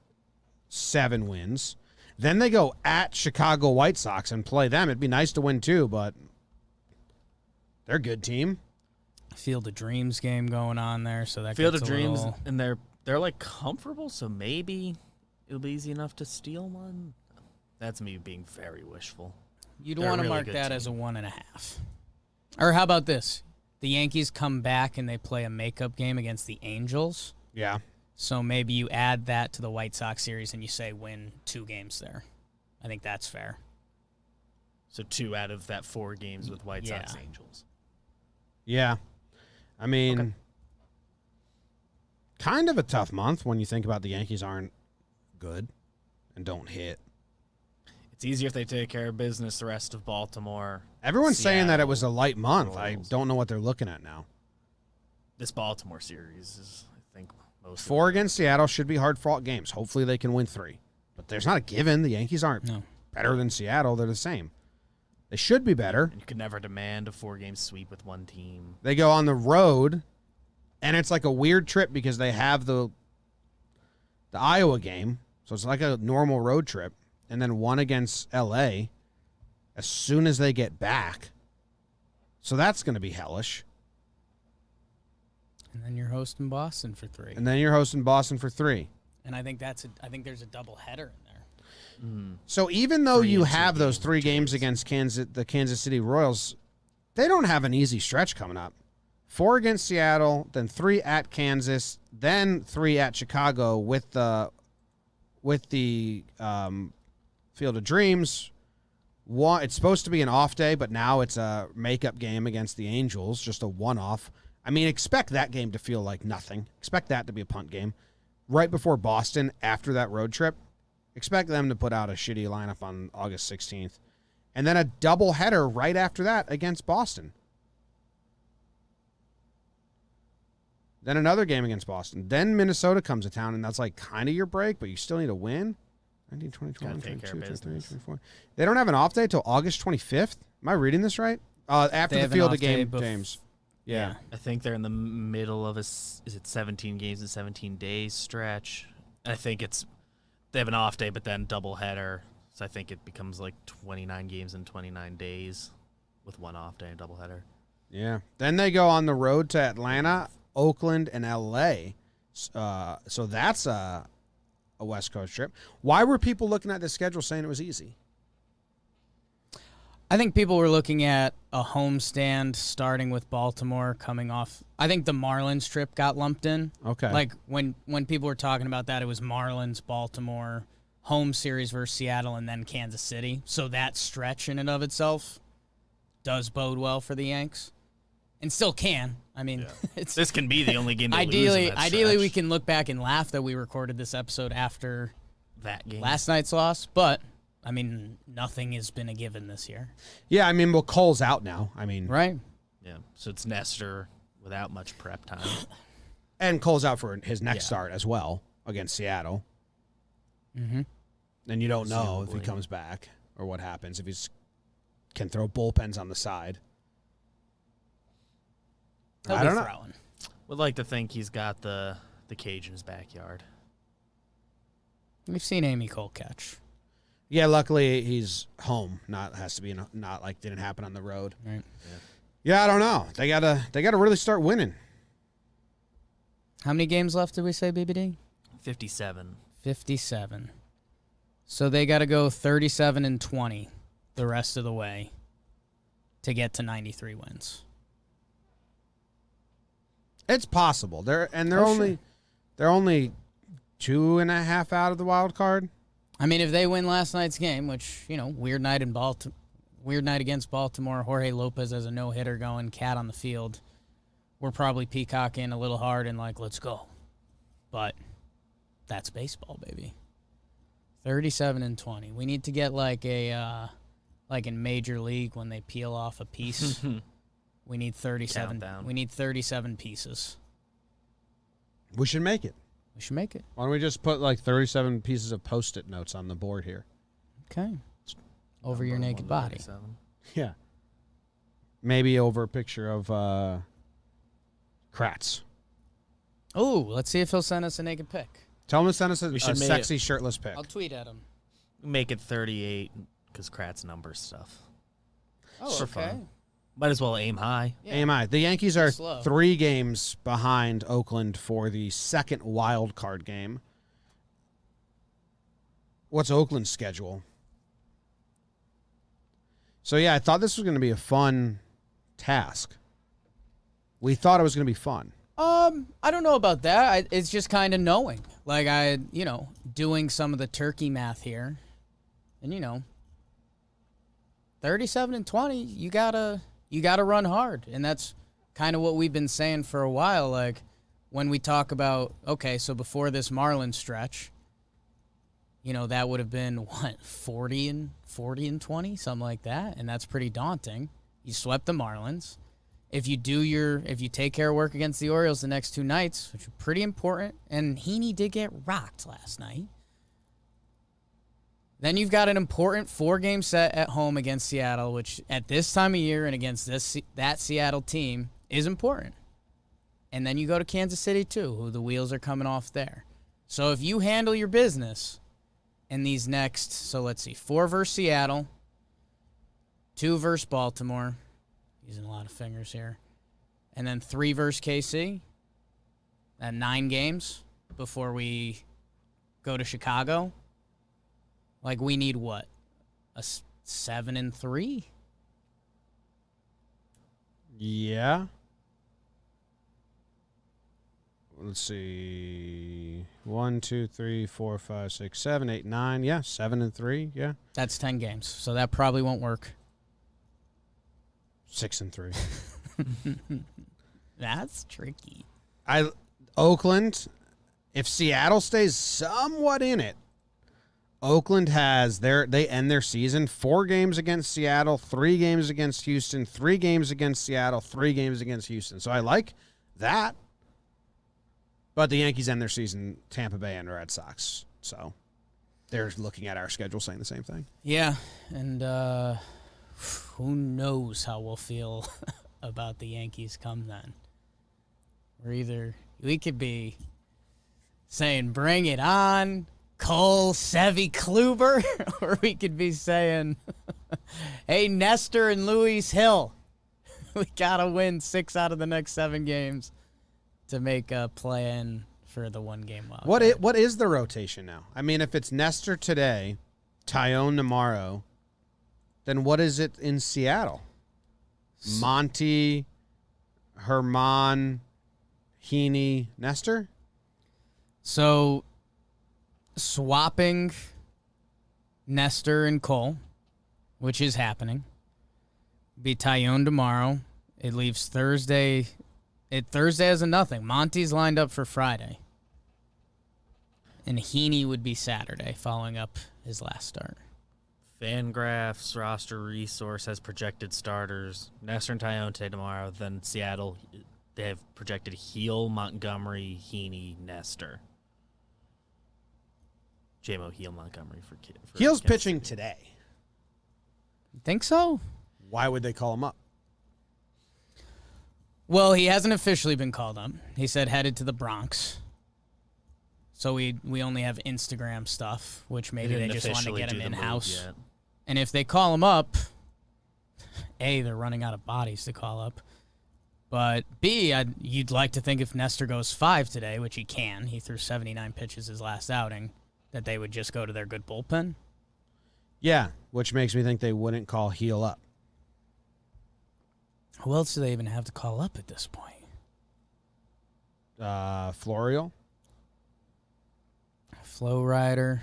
[SPEAKER 1] 7 wins. Then they go at Chicago White Sox and play them. It'd be nice to win 2, but they're a good team.
[SPEAKER 2] Field of Dreams game going on there, so that
[SPEAKER 4] Field
[SPEAKER 2] gets
[SPEAKER 4] of
[SPEAKER 2] a
[SPEAKER 4] Dreams,
[SPEAKER 2] little-
[SPEAKER 4] and they're like comfortable, so maybe it'll be easy enough to steal one. That's me being very wishful.
[SPEAKER 2] You'd
[SPEAKER 4] They're a
[SPEAKER 2] want to
[SPEAKER 4] really
[SPEAKER 2] mark
[SPEAKER 4] good
[SPEAKER 2] that
[SPEAKER 4] team.
[SPEAKER 2] as a 1.5. Or how about this? The Yankees come back and they play a makeup game against the Angels.
[SPEAKER 1] Yeah.
[SPEAKER 2] So maybe you add that to the White Sox series and you say win 2 games there. I think that's fair.
[SPEAKER 4] So 2 out of that 4 games with White Sox
[SPEAKER 2] Yeah.
[SPEAKER 4] Angels.
[SPEAKER 1] Yeah. I mean,
[SPEAKER 4] Okay.
[SPEAKER 1] kind of a tough month when you think about the Yankees aren't good and don't hit.
[SPEAKER 4] It's easier if they take care of business the rest of Baltimore.
[SPEAKER 1] Everyone's saying that it
[SPEAKER 4] Seattle,
[SPEAKER 1] was a light month. I
[SPEAKER 4] Orioles.
[SPEAKER 1] don't know what they're looking at now.
[SPEAKER 4] This Baltimore series is, I think, most
[SPEAKER 1] 4 against Seattle should be hard-fought games. Hopefully they can win 3. But there's not a given. The Yankees aren't
[SPEAKER 2] No.
[SPEAKER 1] better than Seattle. They're the same. They should be better.
[SPEAKER 4] And you could never demand a 4-game sweep with one team.
[SPEAKER 1] They go on the road, and it's like a weird trip because they have the Iowa game, so it's like a normal road trip, and then one against L.A. as soon as they get back. So that's going to be hellish.
[SPEAKER 2] And then you're hosting Boston for 3.
[SPEAKER 1] And then you're hosting Boston for 3.
[SPEAKER 2] And I think there's a double header in there.
[SPEAKER 1] So even though
[SPEAKER 4] 3
[SPEAKER 1] you
[SPEAKER 4] and 2
[SPEAKER 1] have those
[SPEAKER 4] games,
[SPEAKER 1] 3
[SPEAKER 4] 2
[SPEAKER 1] games
[SPEAKER 4] days.
[SPEAKER 1] against the Kansas City Royals, they don't have an easy stretch coming up. 4 against Seattle, then 3 at Kansas, then 3 at Chicago with the Field of Dreams. It's supposed to be an off day, but now it's a makeup game against the Angels, just a one-off. I mean, expect that game to feel like nothing. Expect that to be a punt game. Right before Boston, after that road trip, expect them to put out a shitty lineup on August 16th. And then a doubleheader right after that against Boston. Then another game against Boston. Then Minnesota comes to town, and that's like kind of your break, but you still need to win. 19, 20, 21,
[SPEAKER 4] Gotta take
[SPEAKER 1] 22,
[SPEAKER 4] care of
[SPEAKER 1] 23,
[SPEAKER 4] business.
[SPEAKER 1] 24. They don't have an off day till August 25th? Am I reading this right? After
[SPEAKER 2] They
[SPEAKER 1] the
[SPEAKER 2] have an
[SPEAKER 1] Field of
[SPEAKER 2] off day
[SPEAKER 1] Game, James. Yeah.
[SPEAKER 4] I think they're in the middle of is it 17 games in 17 days stretch? I think they have an off day, but then doubleheader. So I think it becomes like 29 games in 29 days with one off day and doubleheader.
[SPEAKER 1] Yeah. Then they go on the road to Atlanta, Oakland, and L.A. So that's a West Coast trip. Why were people looking at this schedule saying it was easy?
[SPEAKER 2] I think people were looking at a homestand starting with Baltimore coming off. I think the Marlins trip got lumped in.
[SPEAKER 1] Okay.
[SPEAKER 2] Like when people were talking about that, it was Marlins, Baltimore, home series versus Seattle, and then Kansas City. So that stretch in and of itself does bode well for the Yanks, and still can. I mean, it's
[SPEAKER 4] This can be the only game they lose in that
[SPEAKER 2] ideally we
[SPEAKER 4] stretch.
[SPEAKER 2] can look back and laugh that we recorded this episode after
[SPEAKER 4] that game.
[SPEAKER 2] last night's loss, but I mean, nothing has been a given this year,
[SPEAKER 1] Yeah, I mean, well, Cole's out now. I mean,
[SPEAKER 2] right?
[SPEAKER 4] Yeah, so it's Nestor without much prep time.
[SPEAKER 1] and Cole's out for his next
[SPEAKER 4] Yeah.
[SPEAKER 1] start as well against Seattle.
[SPEAKER 2] Mm-hmm.
[SPEAKER 1] And you don't know if he
[SPEAKER 4] Presumably.
[SPEAKER 1] comes back or what happens, if he's can throw bullpens on the side.
[SPEAKER 2] He'll
[SPEAKER 1] I
[SPEAKER 2] be
[SPEAKER 1] don't know.
[SPEAKER 2] throwing.
[SPEAKER 4] Would like to think he's got the cage in his backyard.
[SPEAKER 2] We've seen Amy Cole catch.
[SPEAKER 1] Yeah, luckily he's home. Not like didn't happen on the road.
[SPEAKER 2] Right.
[SPEAKER 1] Yeah, I don't know. They gotta really start winning.
[SPEAKER 2] How many games left did we say, BBD?
[SPEAKER 4] 57.
[SPEAKER 2] 57. So they got to go 37-20 the rest of the way to get to 93 wins.
[SPEAKER 1] It's possible. They're
[SPEAKER 2] Oh,
[SPEAKER 1] only
[SPEAKER 2] sure.
[SPEAKER 1] they're only 2.5 out of the wild card.
[SPEAKER 2] I mean, if they win last night's game, which, weird night against Baltimore, Jorge Lopez has a no-hitter going, cat on the field. We're probably peacocking a little hard and like, let's go. But that's baseball, baby. 37-20. We need to get like in Major League when they peel off a piece. We need 37.
[SPEAKER 4] Countdown.
[SPEAKER 2] We need 37 pieces.
[SPEAKER 1] We should make it.
[SPEAKER 2] We should make it.
[SPEAKER 1] Why don't we just put like 37 pieces of Post-it notes on the board here?
[SPEAKER 2] Okay. Over your naked body.
[SPEAKER 4] 137.
[SPEAKER 1] Yeah. Maybe over a picture of Kratz.
[SPEAKER 2] Oh, let's see if he'll send us a naked pic.
[SPEAKER 1] Tell him to send us a
[SPEAKER 4] should make
[SPEAKER 1] sexy shirtless pic.
[SPEAKER 2] I'll tweet at him.
[SPEAKER 4] Make it 38 because Kratz numbers stuff.
[SPEAKER 2] Oh,
[SPEAKER 4] For
[SPEAKER 2] okay.
[SPEAKER 4] fun. Might as well aim high.
[SPEAKER 2] Yeah.
[SPEAKER 1] AMI. The Yankees are
[SPEAKER 2] Slow.
[SPEAKER 1] 3 games behind Oakland for the second wild card game. What's Oakland's schedule? So, yeah, I thought this was going to be a fun task. We thought it was going to be fun.
[SPEAKER 2] I don't know about that. It's just kind of knowing. Like doing some of the turkey math here. And 37-20, you gotta run hard. And that's kind of what we've been saying for a while. Like when we talk about, okay, so before this Marlins stretch, that would have been what, 40-20, something like that. And that's pretty daunting. You swept the Marlins. If you take care of work against the Orioles the next 2 nights, which are pretty important, and Heaney did get rocked last night, then you've got an important 4-game set at home against Seattle, which at this time of year and against that Seattle team is important. And then you go to Kansas City too, who the wheels are coming off there. So if you handle your business in these next, so let's see, 4 versus Seattle, 2 versus Baltimore, using a lot of fingers here. And then 3 versus KC. At 9 games before we go to Chicago. Like, we need what? A 7-3?
[SPEAKER 1] Yeah. Let's see. 1, 2, 3, 4, 5, 6, 7, 8, 9. Yeah, 7-3. Yeah.
[SPEAKER 2] That's 10 games. So that probably won't work.
[SPEAKER 1] 6-3.
[SPEAKER 2] That's tricky.
[SPEAKER 1] Oakland, if Seattle stays somewhat in it, Oakland they end their season 4 games against Seattle, 3 games against Houston, 3 games against Seattle, 3 games against Houston. So I like that. But the Yankees end their season Tampa Bay and Red Sox. So they're looking at our schedule saying the same thing.
[SPEAKER 2] Yeah, and who knows how we'll feel about the Yankees come then. We could be saying, bring it on, Cole, Sevy, Kluber, or we could be saying, hey, Nestor and Luis Hill, we got to win 6 out of the next 7 games to make a plan for the 1-game wild card.
[SPEAKER 1] What is the rotation now? I mean, if it's Nestor today, Tyone tomorrow, then what is it in Seattle? Monty, Herman, Heaney, Nestor?
[SPEAKER 2] So, swapping Nestor and Cole, which is happening, be Tyone tomorrow. It leaves Thursday. Thursday has a nothing. Monty's lined up for Friday. And Heaney would be Saturday, following up his last start.
[SPEAKER 4] Fangraphs roster resource has projected starters. Nestor and Tyone today, tomorrow. Then Seattle, they have projected Heel, Montgomery, Heaney, Nestor. JMO, Heel, Montgomery for
[SPEAKER 1] Heel's
[SPEAKER 4] Kansas
[SPEAKER 1] pitching
[SPEAKER 4] City.
[SPEAKER 1] today.
[SPEAKER 2] You think so?
[SPEAKER 1] Why would they call him up?
[SPEAKER 2] Well, he hasn't officially been called up. He said headed to the Bronx. So we only have Instagram stuff, which maybe they just want to get him in-house. And if they call him up, A, they're running out of bodies to call up. But B, you'd like to think if Nestor goes 5 today, which he can, he threw 79 pitches his last outing, that they would just go to their good bullpen.
[SPEAKER 1] Yeah, which makes me think they wouldn't call Heel up.
[SPEAKER 2] Who else do they even have to call up at this point?
[SPEAKER 1] Florial.
[SPEAKER 2] Flow Rider.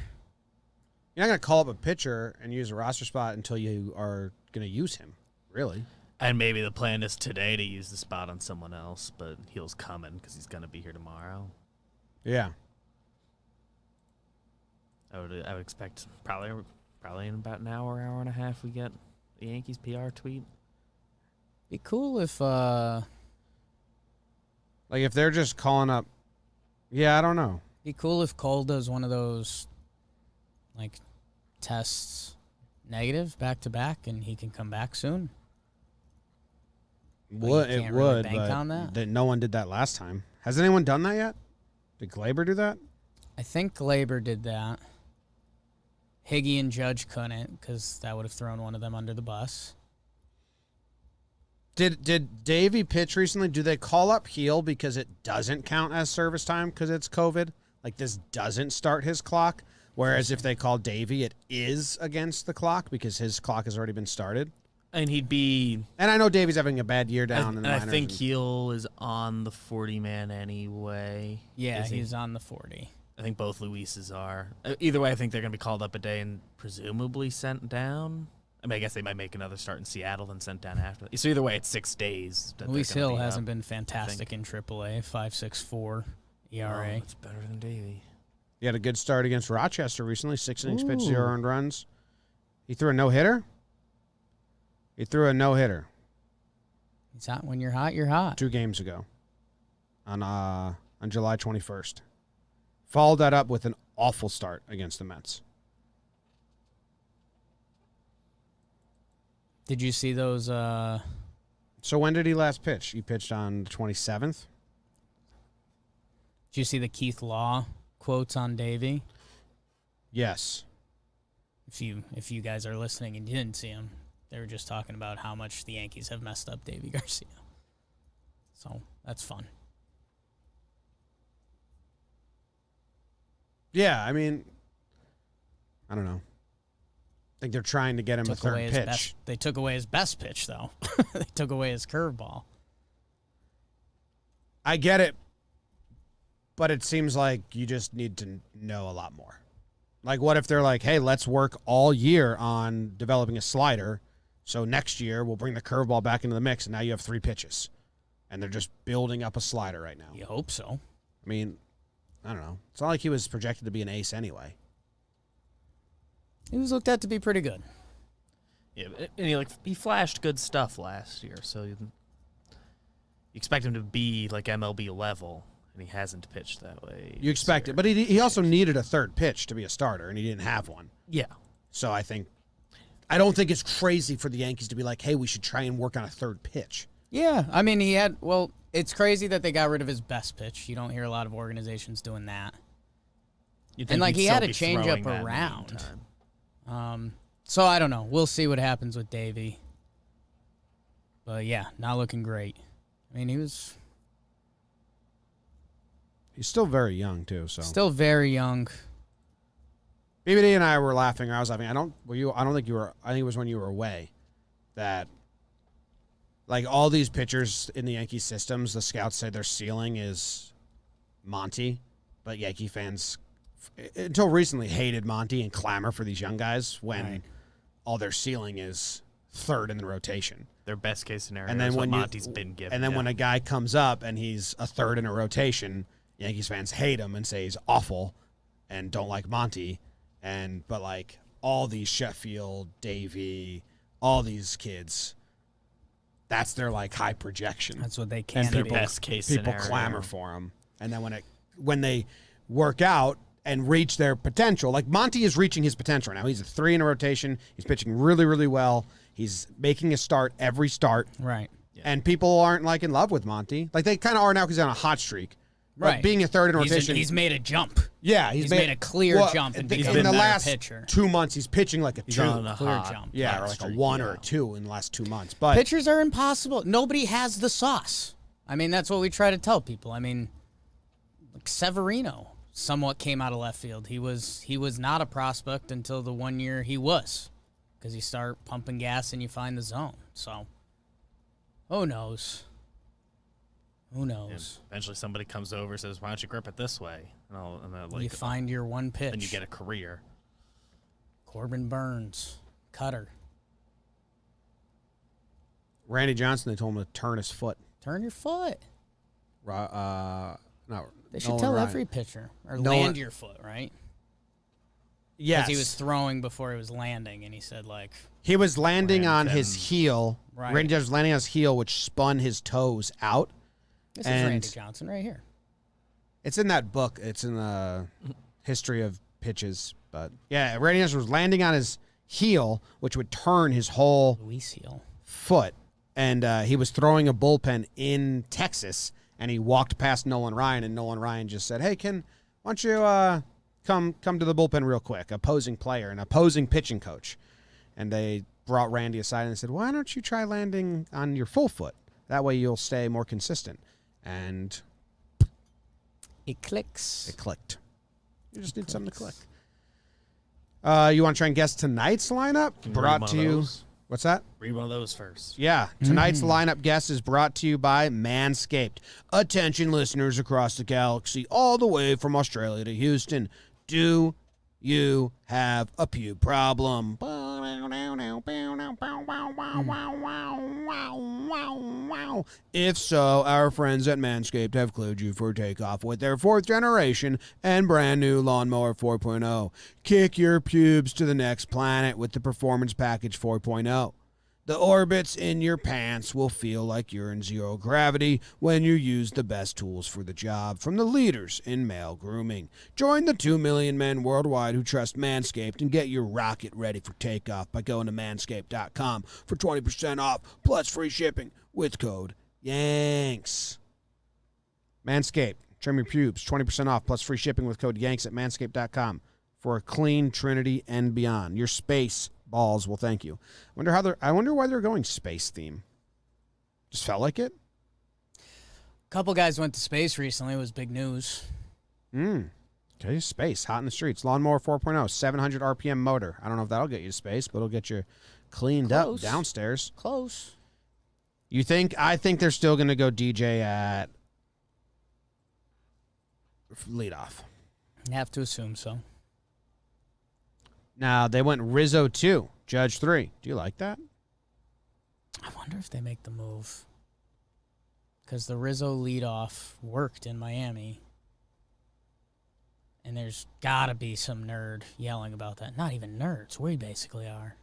[SPEAKER 1] You're not going to call up a pitcher and use a roster spot until you are going to use him, really.
[SPEAKER 4] And maybe the plan is today to use the spot on someone else, but Heel's coming because he's going to be here tomorrow.
[SPEAKER 1] Yeah.
[SPEAKER 2] Oh,
[SPEAKER 4] I would expect probably in about an hour and a half we get the Yankees PR tweet.
[SPEAKER 2] Be cool if
[SPEAKER 1] like if they're just calling up. Yeah, I don't know.
[SPEAKER 2] Be cool if Cole does one of those like tests negative back to back and he can come back soon.
[SPEAKER 1] It would,
[SPEAKER 2] bank
[SPEAKER 1] but
[SPEAKER 2] on that.
[SPEAKER 1] No one did that last time. Has anyone done that yet? Did Glaber do that?
[SPEAKER 2] I think Glaber did that. Higgy and Judge couldn't because that would have thrown one of them under the bus.
[SPEAKER 1] Did Davey pitch recently? Do they call up Heel because it doesn't count as service time because it's COVID? Like this doesn't start his clock? Whereas if they call Davey, it is against the clock because his clock has already been started?
[SPEAKER 4] And he'd be...
[SPEAKER 1] And I know Davey's having a bad year down in the minors.
[SPEAKER 4] I think Heel is on the 40-man anyway.
[SPEAKER 2] Yeah, he's on the 40.
[SPEAKER 4] I think both Luises are. Either way, I think they're going to be called up a day and presumably sent down. I mean, I guess they might make another start in Seattle then sent down after that. So either way, it's 6 days.
[SPEAKER 2] Luis Hill hasn't been fantastic in AAA. 5.64 ERA.
[SPEAKER 4] It's better than Davey.
[SPEAKER 1] He had a good start against Rochester recently. 6 innings pitched, 0 earned runs. He threw a no-hitter? He threw a no-hitter.
[SPEAKER 2] It's hot. When you're hot, you're hot.
[SPEAKER 1] 2 games ago on July 21st. Followed that up with an awful start against the Mets.
[SPEAKER 2] Did you see those?
[SPEAKER 1] So when did he last pitch? He pitched on the 27th.
[SPEAKER 2] Did you see the Keith Law quotes on Davey?
[SPEAKER 1] Yes.
[SPEAKER 2] If you guys are listening and you didn't see them, they were just talking about how much the Yankees have messed up Davey Garcia. So that's fun.
[SPEAKER 1] Yeah, I mean, I don't know. I think they're trying to get him a third pitch.
[SPEAKER 2] They took away his best pitch, though. They took away his curveball.
[SPEAKER 1] I get it, but it seems like you just need to know a lot more. Like, what if they're like, hey, let's work all year on developing a slider, so next year we'll bring the curveball back into the mix, and now you have 3 pitches. And they're just building up a slider right now.
[SPEAKER 2] You hope so.
[SPEAKER 1] I mean, I don't know. It's not like he was projected to be an ace anyway.
[SPEAKER 2] He was looked at to be pretty good.
[SPEAKER 4] Yeah, and he flashed good stuff last year, so you expect him to be like MLB level, and he hasn't pitched that way.
[SPEAKER 1] You expect it, but he also needed a third pitch to be a starter, and he didn't have one.
[SPEAKER 4] Yeah.
[SPEAKER 1] So I don't think it's crazy for the Yankees to be like, hey, we should try and work on a third pitch.
[SPEAKER 2] Yeah, I mean, it's crazy that they got rid of his best pitch. You don't hear a lot of organizations doing that. And he had a changeup around. So I don't know. We'll see what happens with Davey. But yeah, not looking great. I mean, he's
[SPEAKER 1] still very young too. So
[SPEAKER 2] still very young.
[SPEAKER 1] BBD and I were laughing. I was laughing. I don't think you were. I think it was when you were away. That like all these pitchers in the Yankee systems, the scouts say their ceiling is Monty, but Yankee fans until recently hated Monty and clamor for these young guys when all their ceiling is third in the rotation.
[SPEAKER 4] Their best case scenario
[SPEAKER 1] and then
[SPEAKER 4] is
[SPEAKER 1] when
[SPEAKER 4] what Monty's been given.
[SPEAKER 1] And then when a guy comes up and he's a third in a rotation, Yankees fans hate him and say he's awful and don't like Monty. But like all these Sheffield, Davey, all these kids, that's their like high projection.
[SPEAKER 2] That's what they can.
[SPEAKER 4] And their best case
[SPEAKER 1] people
[SPEAKER 4] scenario.
[SPEAKER 1] clamor for him. And then when they work out and reach their potential, like Monty is reaching his potential right now. He's a 3 in a rotation. He's pitching really, really well. He's making a start every start.
[SPEAKER 2] Right.
[SPEAKER 1] And people aren't like in love with Monty. Like they kind of are now because he's on a hot streak. But
[SPEAKER 2] Right.
[SPEAKER 1] being a third in rotation.
[SPEAKER 2] He's made a jump.
[SPEAKER 1] Yeah,
[SPEAKER 2] He's made a clear jump and become
[SPEAKER 1] in
[SPEAKER 2] a
[SPEAKER 1] the
[SPEAKER 2] better
[SPEAKER 1] last
[SPEAKER 2] pitcher.
[SPEAKER 1] 2 months. He's pitching like a
[SPEAKER 4] He's
[SPEAKER 1] 2.
[SPEAKER 4] on a
[SPEAKER 2] Clear
[SPEAKER 4] hot
[SPEAKER 2] jump.
[SPEAKER 1] Yeah, or like
[SPEAKER 4] streak,
[SPEAKER 1] a 1
[SPEAKER 4] yeah.
[SPEAKER 1] or a 2 in the last 2 months. But
[SPEAKER 2] Pitchers are impossible. Nobody has the sauce. I mean, that's what we try to tell people. I mean, like Severino somewhat came out of left field. He was not a prospect until the 1 year he was, because you start pumping gas and you find the zone. So, who knows? Who knows?
[SPEAKER 4] And eventually somebody comes over and says, why don't you grip it this way? And then, like,
[SPEAKER 2] You find your one pitch.
[SPEAKER 4] and you get a career.
[SPEAKER 2] Corbin Burns, cutter.
[SPEAKER 1] Randy Johnson, they told him to turn his foot.
[SPEAKER 2] Turn your foot.
[SPEAKER 1] No,
[SPEAKER 2] They should
[SPEAKER 1] Nolan
[SPEAKER 2] tell
[SPEAKER 1] Ryan.
[SPEAKER 2] every pitcher. Or
[SPEAKER 1] Nolan-
[SPEAKER 2] land your foot, right?
[SPEAKER 1] Yes.
[SPEAKER 2] Because he was throwing before he was landing, and he said, like,
[SPEAKER 1] He was landing on
[SPEAKER 4] Ran
[SPEAKER 1] his
[SPEAKER 4] them.
[SPEAKER 1] heel.
[SPEAKER 2] Right.
[SPEAKER 1] Randy Johnson was landing on his heel, which spun his toes out.
[SPEAKER 2] this
[SPEAKER 1] And-
[SPEAKER 2] is Randy Johnson right here.
[SPEAKER 1] It's in that book. It's in the history of pitches. But yeah, Randy Johnson was landing on his heel, which would turn his whole
[SPEAKER 2] Luis Heel.
[SPEAKER 1] foot. And he was throwing a bullpen in Texas, and he walked past Nolan Ryan, and Nolan Ryan just said, hey, why don't you come to the bullpen real quick, opposing player, an opposing pitching coach. And they brought Randy aside and said, why don't you try landing on your full foot? That way you'll stay more consistent. And
[SPEAKER 2] It clicks.
[SPEAKER 1] it clicked. You just need something to click. You want to try and guess tonight's lineup?
[SPEAKER 4] Can you read
[SPEAKER 1] Brought
[SPEAKER 4] one
[SPEAKER 1] to
[SPEAKER 4] of
[SPEAKER 1] you.
[SPEAKER 4] those?
[SPEAKER 1] What's that?
[SPEAKER 4] Read one of those first.
[SPEAKER 1] Yeah, tonight's lineup guess is brought to you by Manscaped. Attention listeners across the galaxy, all the way from Australia to Houston. Do you have a pube problem? If so, our friends at Manscaped have cleared you for takeoff with their 4th generation and brand new Lawnmower 4.0. Kick your pubes to the next planet with the Performance Package 4.0. The orbits in your pants will feel like you're in zero gravity when you use the best tools for the job from the leaders in male grooming. Join the 2 million men worldwide who trust Manscaped and get your rocket ready for takeoff by going to manscaped.com for 20% off plus free shipping with code YANKS. Manscaped. Trim your pubes. 20% off plus free shipping with code YANKS at manscaped.com for a clean trinity and beyond. Your space balls will thank you. I wonder why they're going space theme. Just felt like it.
[SPEAKER 2] A couple guys went to space recently. It was big news.
[SPEAKER 1] Okay, space, hot in the streets. Lawnmower 4.0, 700 RPM motor. I don't know if that'll get you to space, but it'll get you cleaned
[SPEAKER 2] Close.
[SPEAKER 1] up downstairs.
[SPEAKER 2] Close.
[SPEAKER 1] You think? I think they're still going to go DJ at leadoff.
[SPEAKER 2] You have to assume so.
[SPEAKER 1] Now, they went Rizzo 2, Judge 3. Do you like that?
[SPEAKER 2] I wonder if they make the move. Because the Rizzo leadoff worked in Miami. And there's got to be some nerd yelling about that. Not even nerds. We basically are.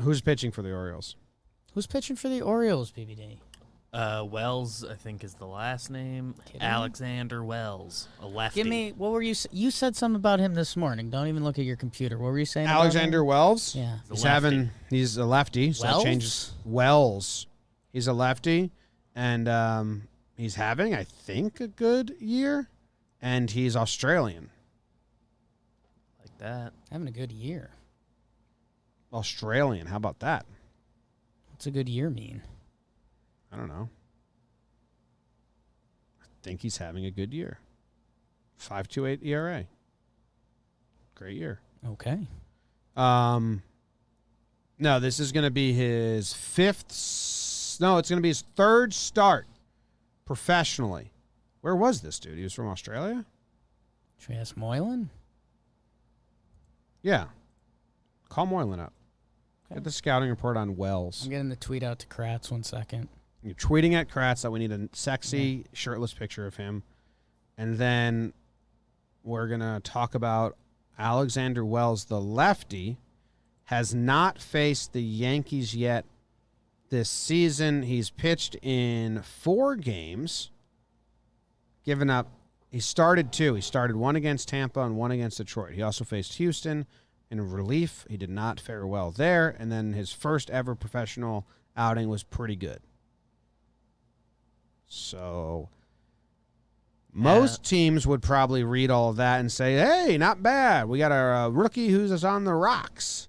[SPEAKER 1] Who's pitching for the Orioles?
[SPEAKER 2] Who's pitching for the Orioles, BBD?
[SPEAKER 4] Wells, I think, is the last name.
[SPEAKER 2] Kidding me?
[SPEAKER 4] Alexander Wells, a lefty.
[SPEAKER 2] Give me, what were you, you said something about him this morning. Don't even look at your computer. What were you saying
[SPEAKER 1] Alexander
[SPEAKER 2] about him?
[SPEAKER 1] Wells?
[SPEAKER 2] Yeah.
[SPEAKER 1] He's a lefty, so that
[SPEAKER 2] Wells?
[SPEAKER 1] changes. Wells. He's a lefty, and he's having, I think, a good year, and he's Australian.
[SPEAKER 4] Like that.
[SPEAKER 2] Having a good year.
[SPEAKER 1] Australian, how about that?
[SPEAKER 2] What's a good year mean?
[SPEAKER 1] I don't know. I think he's having a good year. 5.28 ERA. Great year.
[SPEAKER 2] Okay.
[SPEAKER 1] No, this is going to be his it's going to be his 3rd start professionally. Where was this dude? He was from Australia?
[SPEAKER 2] Should we ask Moylan?
[SPEAKER 1] Yeah. Call Moylan up.
[SPEAKER 2] Okay.
[SPEAKER 1] Get the scouting report on Wells.
[SPEAKER 2] I'm getting the tweet out to Kratz 1 second.
[SPEAKER 1] You're tweeting at Kratz that we need a sexy, shirtless picture of him. And then we're going to talk about Alexander Wells, the lefty, has not faced the Yankees yet this season. He's pitched in 4 games, given up He started two. He started one against Tampa and one against Detroit. He also faced Houston in relief. He did not fare well there. And then his first ever professional outing was pretty good. So most teams would probably read all of that and say, hey, not bad. We got a rookie who's on the rocks.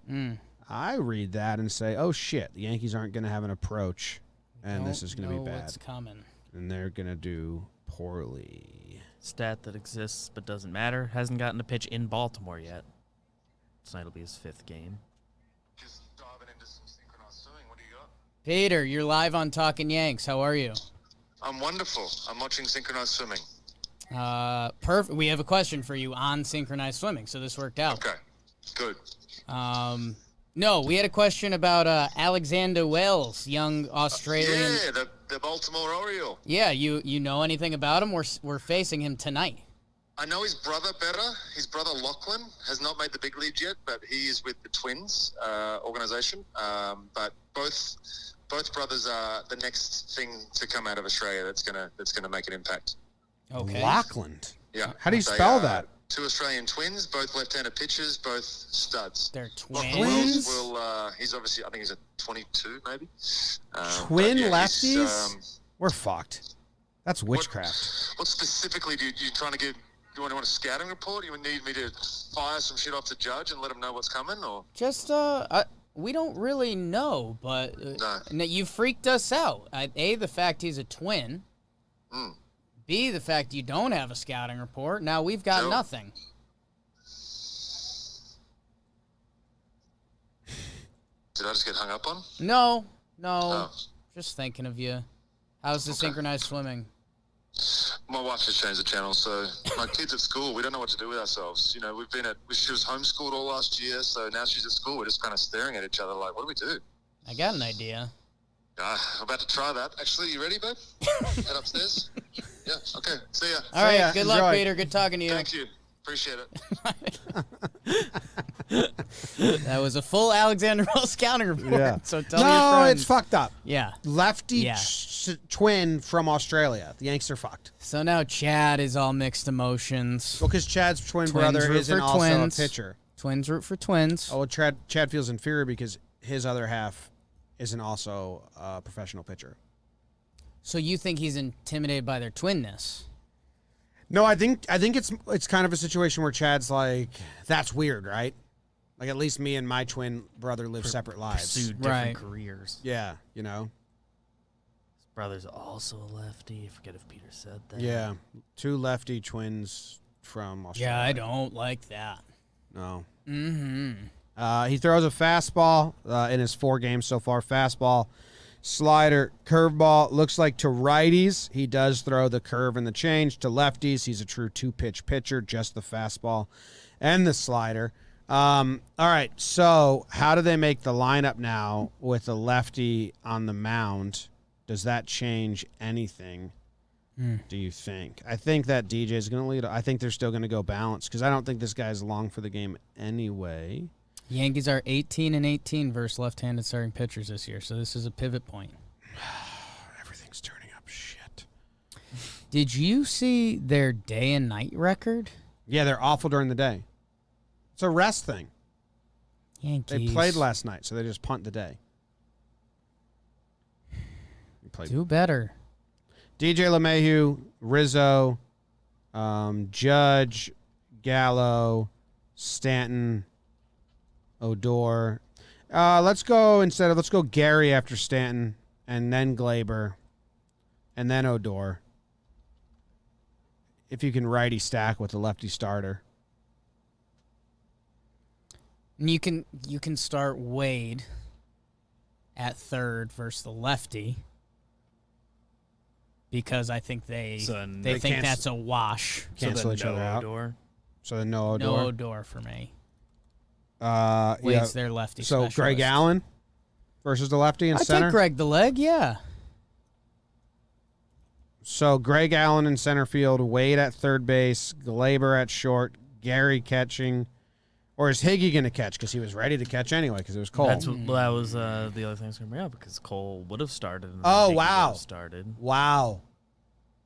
[SPEAKER 1] I read that and say, oh, shit, the Yankees aren't going to have an approach, and this is going to be bad.
[SPEAKER 2] What's coming.
[SPEAKER 1] And they're going to do poorly.
[SPEAKER 4] Stat that exists but doesn't matter. Hasn't gotten to pitch in Baltimore yet. Tonight will be his 5th game.
[SPEAKER 6] Just diving into some synchronized swimming. What do you got?
[SPEAKER 2] Peter, you're live on Talkin' Yanks. How are you?
[SPEAKER 6] I'm wonderful. I'm watching synchronized swimming.
[SPEAKER 2] Perfect. We have a question for you on synchronized swimming, so this worked out.
[SPEAKER 6] Okay, good.
[SPEAKER 2] No, we had a question about Alexander Wells, young Australian.
[SPEAKER 6] Yeah, the Baltimore Oriole.
[SPEAKER 2] Yeah, you know anything about him? We're facing him tonight.
[SPEAKER 6] I know his brother better. His brother Lachlan has not made the big leagues yet, but he is with the Twins organization. But both brothers are the next thing to come out of Australia that's gonna make an impact.
[SPEAKER 2] Okay.
[SPEAKER 1] Lachlan.
[SPEAKER 6] Yeah.
[SPEAKER 1] How do you
[SPEAKER 6] They
[SPEAKER 1] spell
[SPEAKER 6] are
[SPEAKER 1] that?
[SPEAKER 6] 2 Australian twins, both left-handed pitchers, both studs.
[SPEAKER 2] They're
[SPEAKER 6] Lachlan
[SPEAKER 2] twins.
[SPEAKER 6] Wells he's obviously, I think he's a 22 maybe.
[SPEAKER 1] Twin
[SPEAKER 6] but yeah,
[SPEAKER 1] lefties? We're fucked. That's witchcraft.
[SPEAKER 6] What specifically do you trying to get? Do you want a scouting report? You need me to fire some shit off the judge and let him know what's coming, or?
[SPEAKER 2] Just we don't really know, but no, you freaked us out. A, the fact he's a twin. B, the fact you don't have a scouting report. Now we've got nothing.
[SPEAKER 6] Did I just get hung up on?
[SPEAKER 2] No.
[SPEAKER 6] Oh.
[SPEAKER 2] Just thinking of you. How's the synchronized swimming?
[SPEAKER 6] My wife just changed the channel, so my kid's at school. We don't know what to do with ourselves. You know, she was homeschooled all last year, so now she's at school. We're just kind of staring at each other like, what do we do?
[SPEAKER 2] I got an idea.
[SPEAKER 6] I'm about to try that. Actually, you ready, babe? Head upstairs? Yeah, okay. See ya.
[SPEAKER 2] All right,
[SPEAKER 1] ya.
[SPEAKER 2] good luck,
[SPEAKER 1] Enjoy.
[SPEAKER 2] Peter. Good talking to you.
[SPEAKER 6] Thank you. Appreciate it.
[SPEAKER 2] That was a full Alexander Wells scouting report.
[SPEAKER 1] Yeah.
[SPEAKER 2] So tell your
[SPEAKER 1] No,
[SPEAKER 2] friends.
[SPEAKER 1] it's fucked up.
[SPEAKER 2] Yeah.
[SPEAKER 1] Lefty
[SPEAKER 2] Yeah.
[SPEAKER 1] twin from Australia. The Yanks are fucked.
[SPEAKER 2] So now Chad is all mixed emotions.
[SPEAKER 1] Well, because Chad's twin
[SPEAKER 2] Twins
[SPEAKER 1] brother
[SPEAKER 2] root
[SPEAKER 1] isn't
[SPEAKER 2] for
[SPEAKER 1] also
[SPEAKER 2] twins.
[SPEAKER 1] a pitcher.
[SPEAKER 2] Twins root for twins.
[SPEAKER 1] Oh, well, Chad feels inferior because his other half isn't also a professional pitcher.
[SPEAKER 2] So you think he's intimidated by their twinness?
[SPEAKER 1] No, I think it's kind of a situation where Chad's like, that's weird, right? Like, at least me and my twin brother live separate lives.
[SPEAKER 4] Pursue different
[SPEAKER 2] Right.
[SPEAKER 4] careers.
[SPEAKER 1] Yeah, you know?
[SPEAKER 4] His brother's also a lefty. I forget if Peter said that.
[SPEAKER 1] Yeah. 2 lefty twins from Australia.
[SPEAKER 2] Yeah, I don't like that.
[SPEAKER 1] No.
[SPEAKER 2] Mm-hmm.
[SPEAKER 1] He throws a fastball in his 4 games so far. Fastball, slider, curveball. Looks like to righties, he does throw the curve and the change. To lefties, he's a true 2-pitch pitcher, just the fastball and the slider. All right, so how do they make the lineup now with a lefty on the mound? Does that change anything, do you think? I think that DJ is going to lead. I think they're still going to go balanced because I don't think this guy's long for the game anyway.
[SPEAKER 2] Yankees are 18-18 versus left-handed starting pitchers this year, so this is a pivot point.
[SPEAKER 1] Everything's turning up shit.
[SPEAKER 2] Did you see their day and night record?
[SPEAKER 1] Yeah, they're awful during the day. It's a rest thing.
[SPEAKER 2] Yankees.
[SPEAKER 1] They played last night, so they just punt the day.
[SPEAKER 2] Do better.
[SPEAKER 1] DJ LeMahieu, Rizzo, Judge, Gallo, Stanton, Odor. Let's go Gary after Stanton, and then Glaber, and then Odor. If you can righty stack with a lefty starter.
[SPEAKER 2] And you can start Wade at third versus the lefty because I think they think that's a wash.
[SPEAKER 1] Cancel each other out.
[SPEAKER 4] Odor.
[SPEAKER 1] So then no Odor.
[SPEAKER 2] No Odor for me.
[SPEAKER 1] Yeah.
[SPEAKER 2] Wade's their lefty
[SPEAKER 1] So
[SPEAKER 2] specialist.
[SPEAKER 1] Greg Allen versus the lefty in
[SPEAKER 2] I
[SPEAKER 1] center.
[SPEAKER 2] take Greg the leg, yeah.
[SPEAKER 1] So Greg Allen in center field, Wade at third base, Glaber at short, Gary catching. Or is Higgy going to catch? Because he was ready to catch anyway because it was cold.
[SPEAKER 4] That was the other thing I was going to bring up because Cole would have started. And
[SPEAKER 1] Oh,
[SPEAKER 4] Higgy
[SPEAKER 1] wow.
[SPEAKER 4] would have started.
[SPEAKER 1] Wow.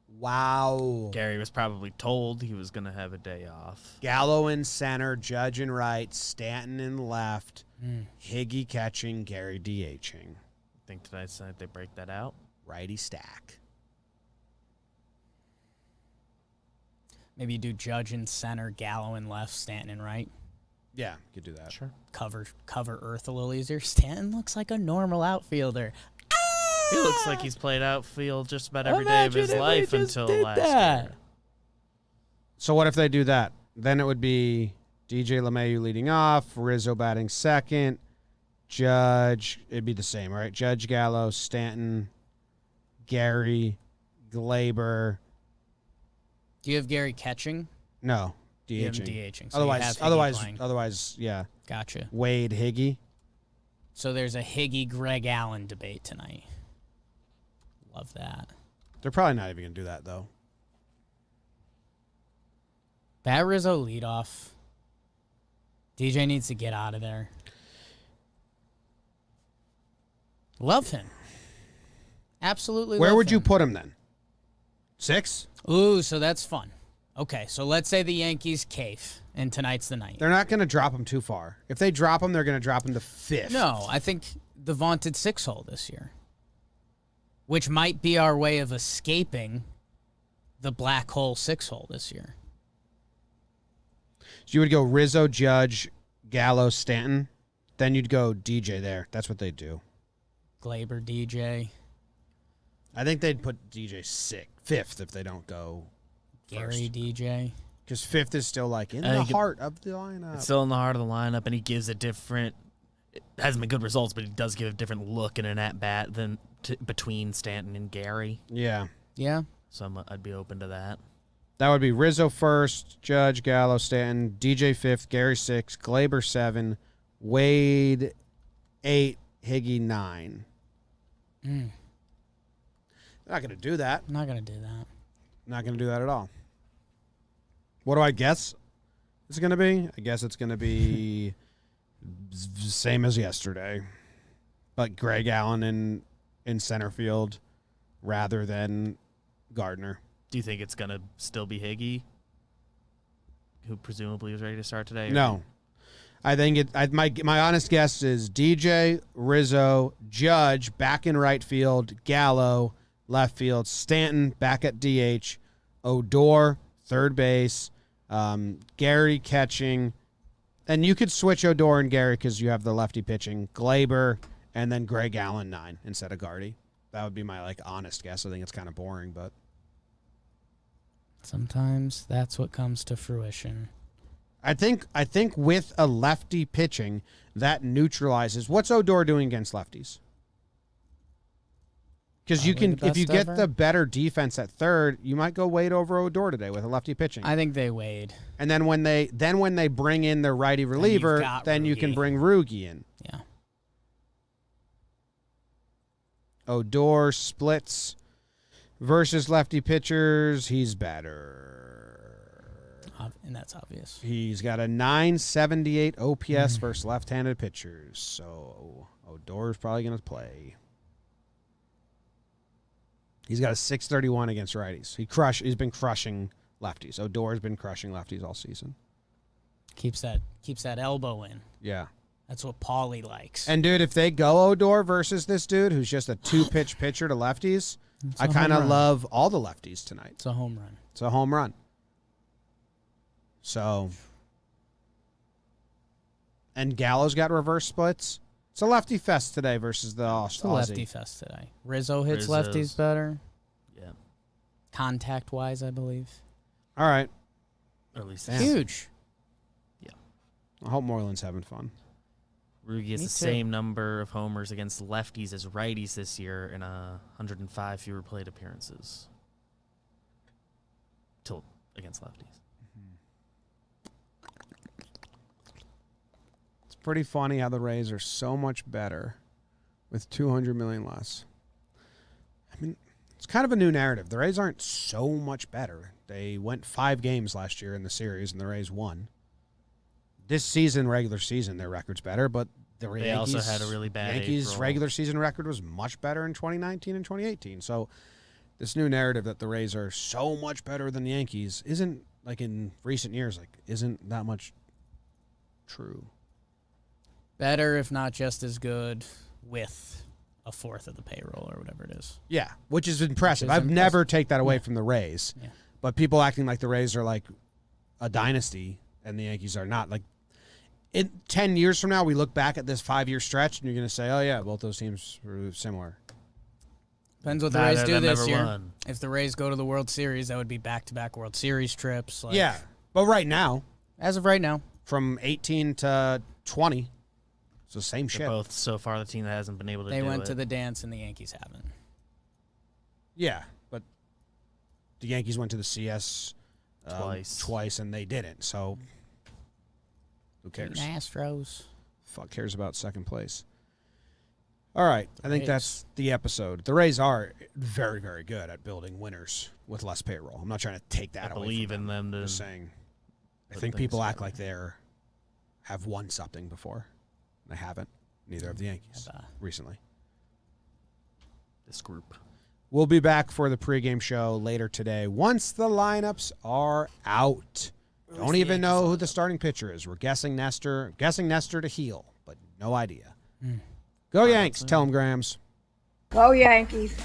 [SPEAKER 1] Wow.
[SPEAKER 4] Gary was probably told he was going to have a day off.
[SPEAKER 1] Gallo in center, Judge in right, Stanton in left,
[SPEAKER 2] Mm.
[SPEAKER 1] Higgy catching, Gary DHing.
[SPEAKER 4] Think tonight's night they break that out?
[SPEAKER 1] Righty stack.
[SPEAKER 2] Maybe you do Judge in center, Gallo in left, Stanton in right.
[SPEAKER 1] Yeah, you could do that.
[SPEAKER 4] Sure.
[SPEAKER 2] Cover Earth a little easier. Stanton looks like a normal outfielder.
[SPEAKER 4] He looks like he's played outfield just about every day of
[SPEAKER 2] Imagine
[SPEAKER 4] his
[SPEAKER 2] if we
[SPEAKER 4] life
[SPEAKER 2] just
[SPEAKER 4] until
[SPEAKER 2] did
[SPEAKER 4] last
[SPEAKER 2] that.
[SPEAKER 4] year.
[SPEAKER 1] So what if they do that? Then it would be DJ LeMahieu leading off, Rizzo batting second, Judge. It'd be the same, right? Judge, Gallo, Stanton, Gary, Glaber.
[SPEAKER 2] Do you have Gary catching?
[SPEAKER 1] No,
[SPEAKER 2] You have him
[SPEAKER 1] DHing.
[SPEAKER 2] DHing. So you have Higgy playing.
[SPEAKER 1] Otherwise, yeah.
[SPEAKER 2] Gotcha.
[SPEAKER 1] Wade, Higgy.
[SPEAKER 2] So there's a Higgy Greg Allen debate tonight. Love that.
[SPEAKER 1] They're probably not even gonna do that though.
[SPEAKER 2] Bat Rizzo leadoff. DJ needs to get out of there. Love him. Absolutely.
[SPEAKER 1] Where
[SPEAKER 2] love
[SPEAKER 1] would you
[SPEAKER 2] him.
[SPEAKER 1] put him then? 6?
[SPEAKER 2] Ooh, so that's fun. Okay, so let's say the Yankees cave, and tonight's the night.
[SPEAKER 1] They're not gonna drop him too far. If they drop him, they're gonna drop him to 5th.
[SPEAKER 2] No, I think the vaunted 6-hole this year, which might be our way of escaping the black hole 6-hole this year.
[SPEAKER 1] So you would go Rizzo, Judge, Gallo, Stanton. Then you'd go DJ there. That's what they'd do.
[SPEAKER 2] Glaber, DJ,
[SPEAKER 1] I think they'd put DJ 5th if they don't go
[SPEAKER 2] Gary, DJ.
[SPEAKER 1] because 5th is still like in
[SPEAKER 4] I
[SPEAKER 1] the
[SPEAKER 4] think
[SPEAKER 1] heart of the lineup.
[SPEAKER 4] It's still in the heart of the lineup, and he gives a different. It hasn't been good results, but he does give a different look in an at bat than between Stanton and Gary.
[SPEAKER 1] Yeah,
[SPEAKER 2] Yeah.
[SPEAKER 4] So I'd be open to that.
[SPEAKER 1] that would be Rizzo 1st, Judge, Gallo, Stanton, DJ 5th, Gary 6th, Glaber 7, Wade 8, Higgy 9.
[SPEAKER 2] Mm,
[SPEAKER 1] They're not going to do that.
[SPEAKER 2] I'm not going to do that.
[SPEAKER 1] Not going to do that at all. What do I guess it's going to be? I guess it's going to be same as yesterday, but Greg Allen in center field rather than Gardner.
[SPEAKER 4] Do you think it's gonna still be Higgy, who presumably was ready to start today? or-
[SPEAKER 1] No, I think my honest guess is DJ, Rizzo, Judge back in right field, Gallo left field, Stanton back at DH, Odor third base, Gary catching, and you could switch Odor and Gary because you have the lefty pitching, Glaber, and then Greg Allen 9 instead of Gardy. That would be my honest guess. I think it's kind of boring, but
[SPEAKER 2] Sometimes that's what comes to fruition.
[SPEAKER 1] I think with a lefty pitching, that neutralizes. What's Odor doing against lefties? Because you
[SPEAKER 2] Probably
[SPEAKER 1] can,
[SPEAKER 2] the
[SPEAKER 1] if you
[SPEAKER 2] best
[SPEAKER 1] get
[SPEAKER 2] ever.
[SPEAKER 1] the better defense at third, you might go Wade over Odor today with a lefty pitching.
[SPEAKER 2] I think they weighed.
[SPEAKER 1] And then when they bring in their righty reliever,
[SPEAKER 2] got
[SPEAKER 1] then you can
[SPEAKER 2] Rugi.
[SPEAKER 1] bring Rugi in.
[SPEAKER 2] Yeah.
[SPEAKER 1] Odor splits versus lefty pitchers. He's better.
[SPEAKER 2] And that's obvious.
[SPEAKER 1] He's got a 978 OPS versus left-handed pitchers. So Odor's probably going to play. He's got a 631 against righties. He's been crushing lefties. Odor's been crushing lefties all season.
[SPEAKER 2] Keeps that elbow in.
[SPEAKER 1] Yeah.
[SPEAKER 2] That's what Paulie likes.
[SPEAKER 1] And, dude, if they go Odor versus this dude who's just a two-pitch pitcher to lefties,
[SPEAKER 2] It's
[SPEAKER 1] I
[SPEAKER 2] a
[SPEAKER 1] kind
[SPEAKER 2] home
[SPEAKER 1] of
[SPEAKER 2] run.
[SPEAKER 1] love all the lefties tonight.
[SPEAKER 2] It's a home run.
[SPEAKER 1] It's a home run. So, and Gallo's got reverse splits. It's a lefty fest today versus the
[SPEAKER 2] It's a lefty
[SPEAKER 1] Aussie.
[SPEAKER 2] fest today. Rizzo hits
[SPEAKER 4] Rizzo's-
[SPEAKER 2] lefties better.
[SPEAKER 4] Yeah.
[SPEAKER 2] Contact-wise, I believe.
[SPEAKER 1] All right.
[SPEAKER 4] Or at least
[SPEAKER 1] Damn.
[SPEAKER 2] Huge.
[SPEAKER 1] I hope Moreland's having fun.
[SPEAKER 4] Rugi has
[SPEAKER 2] Me
[SPEAKER 4] the
[SPEAKER 2] too.
[SPEAKER 4] same number of homers against lefties as righties this year and 105 fewer plate appearances. Against lefties.
[SPEAKER 1] It's pretty funny how the Rays are so much better with 200 million less. I mean, it's kind of a new narrative. The Rays aren't so much better. They went 5 games last year in the series, and the Rays won. This season, regular season, their record's better, but the
[SPEAKER 4] They
[SPEAKER 1] Yankees
[SPEAKER 4] also had a really bad
[SPEAKER 1] Yankees'
[SPEAKER 4] April.
[SPEAKER 1] regular season record was much better in 2019 and 2018. So this new narrative that the Rays are so much better than the Yankees isn't, like in recent years, like isn't that much true.
[SPEAKER 2] Better, if not just as good, with a fourth of the payroll or whatever it is.
[SPEAKER 1] Yeah, which is impressive.
[SPEAKER 2] Which is
[SPEAKER 1] I've never take that away
[SPEAKER 2] Yeah.
[SPEAKER 1] from the Rays.
[SPEAKER 2] Yeah.
[SPEAKER 1] But people acting like the Rays are like a dynasty and the Yankees are not. Like in 10 years from now, we look back at this 5-year stretch and you're going to say, oh, yeah, both those teams were similar.
[SPEAKER 2] Depends what the
[SPEAKER 4] Neither
[SPEAKER 2] Rays
[SPEAKER 4] of
[SPEAKER 2] do
[SPEAKER 4] them
[SPEAKER 2] this
[SPEAKER 4] ever
[SPEAKER 2] year.
[SPEAKER 4] won.
[SPEAKER 2] If the Rays go to the World Series, that would be back-to-back World Series trips. Like,
[SPEAKER 1] Yeah. But right now,
[SPEAKER 2] as of right now.
[SPEAKER 1] from 18 to 20, it's the same
[SPEAKER 4] They're
[SPEAKER 1] shit.
[SPEAKER 4] both so far the team that hasn't been able to
[SPEAKER 2] They
[SPEAKER 4] do
[SPEAKER 2] went
[SPEAKER 4] it.
[SPEAKER 2] to the dance and the Yankees haven't.
[SPEAKER 1] Yeah, but the Yankees went to the CS
[SPEAKER 4] Twice.
[SPEAKER 1] and they didn't. So who cares?
[SPEAKER 2] Astros.
[SPEAKER 1] Fuck cares about second place. All right, I think
[SPEAKER 2] Rays.
[SPEAKER 1] that's the episode. The Rays are very, very good at building winners with less payroll. I'm not trying to take that
[SPEAKER 4] I
[SPEAKER 1] away
[SPEAKER 4] believe
[SPEAKER 1] from
[SPEAKER 4] in them to
[SPEAKER 1] I'm just saying, I
[SPEAKER 4] put
[SPEAKER 1] think
[SPEAKER 4] things
[SPEAKER 1] people act
[SPEAKER 4] together.
[SPEAKER 1] like they're have won something before. They haven't. Neither of the Yankees
[SPEAKER 2] Have,
[SPEAKER 1] recently.
[SPEAKER 4] this group.
[SPEAKER 1] We'll be back for the pregame show later today once the lineups are out. Don't
[SPEAKER 2] the
[SPEAKER 1] even know
[SPEAKER 2] Yankees
[SPEAKER 1] who the starting pitcher is. We're guessing Nestor to heel, but no idea. Go Yanks, tell 'em Grams.
[SPEAKER 7] Go Yankees.